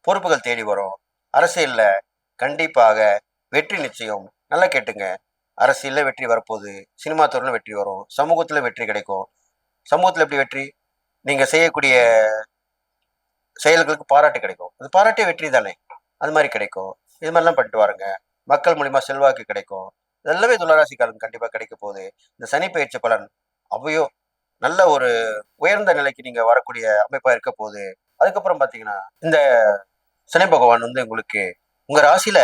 பொறுப்புகள் தேடி வரும். அரசியல்ல கண்டிப்பாக வெற்றி நிச்சயம். நல்லா கேட்டுங்க, அரசியல்ல வெற்றி வரப்போகுது, சினிமா துறையில வெற்றி வரும், சமூகத்துல வெற்றி கிடைக்கும். சமூகத்துல எப்படி வெற்றி? நீங்க செய்யக்கூடிய செயல்களுக்கு பாராட்டு கிடைக்கும், அது பாராட்டே வெற்றி தானே, அது மாதிரி கிடைக்கும். இது மாதிரிலாம் பண்ணிட்டு வாருங்க. மக்கள் மூலியமா செல்வாக்கு கிடைக்கும். இதெல்லாமே துளாராசிக்காரன் கண்டிப்பா கிடைக்க போகுது. இந்த சனி பயிற்சி பலன் அவையோ நல்ல ஒரு உயர்ந்த நிலைக்கு நீங்க வரக்கூடிய அமைப்பா இருக்க போகுது. அதுக்கப்புறம் பாத்தீங்கன்னா இந்த சனி பகவான் வந்து உங்களுக்கு உங்க ராசியில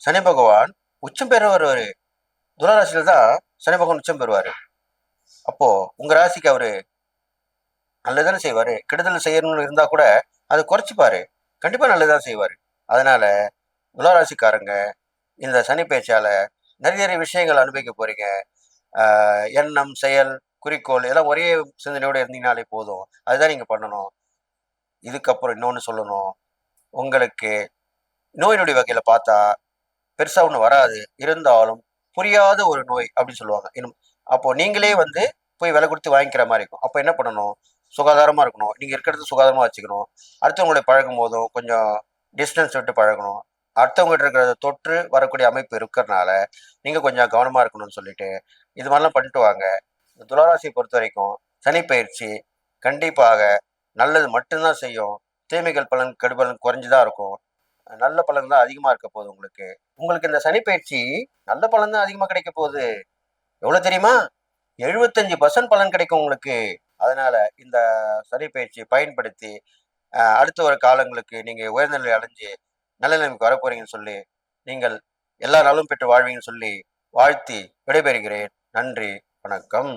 சனி பகவான் உச்சம் பெற வருவாரு. துளாராசியில தான் சனி பகவான் உச்சம் பெறுவாரு. அப்போ உங்க ராசிக்கு அவரு நல்லதானே செய்வாரு. கெடுதல் செய்யணும்னு இருந்தா கூட அதை குறைச்சிப்பாரு. கண்டிப்பா நல்லதான் செய்வாரு. அதனால துளாராசிக்காரங்க இந்த சனி பேச்சால நிறைய நிறைய விஷயங்கள் அனுபவிக்க போறீங்க. எண்ணம், செயல், குறிக்கோள் எல்லாம் ஒரே சிந்தனையோட இருந்தீங்கனாலே போதும். அதுதான் நீங்க பண்ணணும். இதுக்கப்புறம் இன்னொன்னு சொல்லணும். உங்களுக்கு நோய் நொடி வகையில பார்த்தா பெருசா ஒண்ணு வராது. இருந்தாலும் புரியாத ஒரு நோய் அப்படின்னு சொல்லுவாங்க. இன்னும் அப்போ நீங்களே வந்து போய் விலை கொடுத்து வாங்கிக்கிற மாதிரி இருக்கும். அப்போ என்ன பண்ணணும்? சுகாதாரமா இருக்கணும். நீங்க இருக்கிறது சுகாதாரமா வச்சுக்கணும். அடுத்தவங்களை பழகும் போதும் கொஞ்சம் டிஸ்டன்ஸ் விட்டு பழகணும். அடுத்தவங்ககிட்ட இருக்கிற தொற்று வரக்கூடிய அமைப்பு இருக்கிறனால நீங்க கொஞ்சம் கவனமா இருக்கணும்னு சொல்லிட்டு இது மாதிரிலாம் பண்ணிட்டு வாங்க. இந்த துளாராசியை பொறுத்த வரைக்கும் சனி பயிற்சி கண்டிப்பாக நல்லது மட்டும்தான் செய்யும். தீமைகள் பலன் கெடுபலன் குறைஞ்சுதான் இருக்கும். நல்ல பலன் தான் அதிகமா இருக்க போகுது உங்களுக்கு. உங்களுக்கு இந்த சனி பயிற்சி நல்ல பலன் தான் அதிகமா கிடைக்க போகுது. எவ்வளவு தெரியுமா? 75% பலன் கிடைக்கும் உங்களுக்கு. அதனால இந்த சனி பயிற்சியை பயன்படுத்தி அடுத்த ஒரு காலங்களுக்கு நீங்க உயர்ந்த நிலை அடைஞ்சு நல்ல நிலைமைக்கு வரப்போறீங்கன்னு சொல்லி நீங்கள் எல்லா நலம் பெற்று வாழ்வீங்கன்னு சொல்லி வாழ்த்தி விடைபெறுகிறேன். நன்றி, வணக்கம்.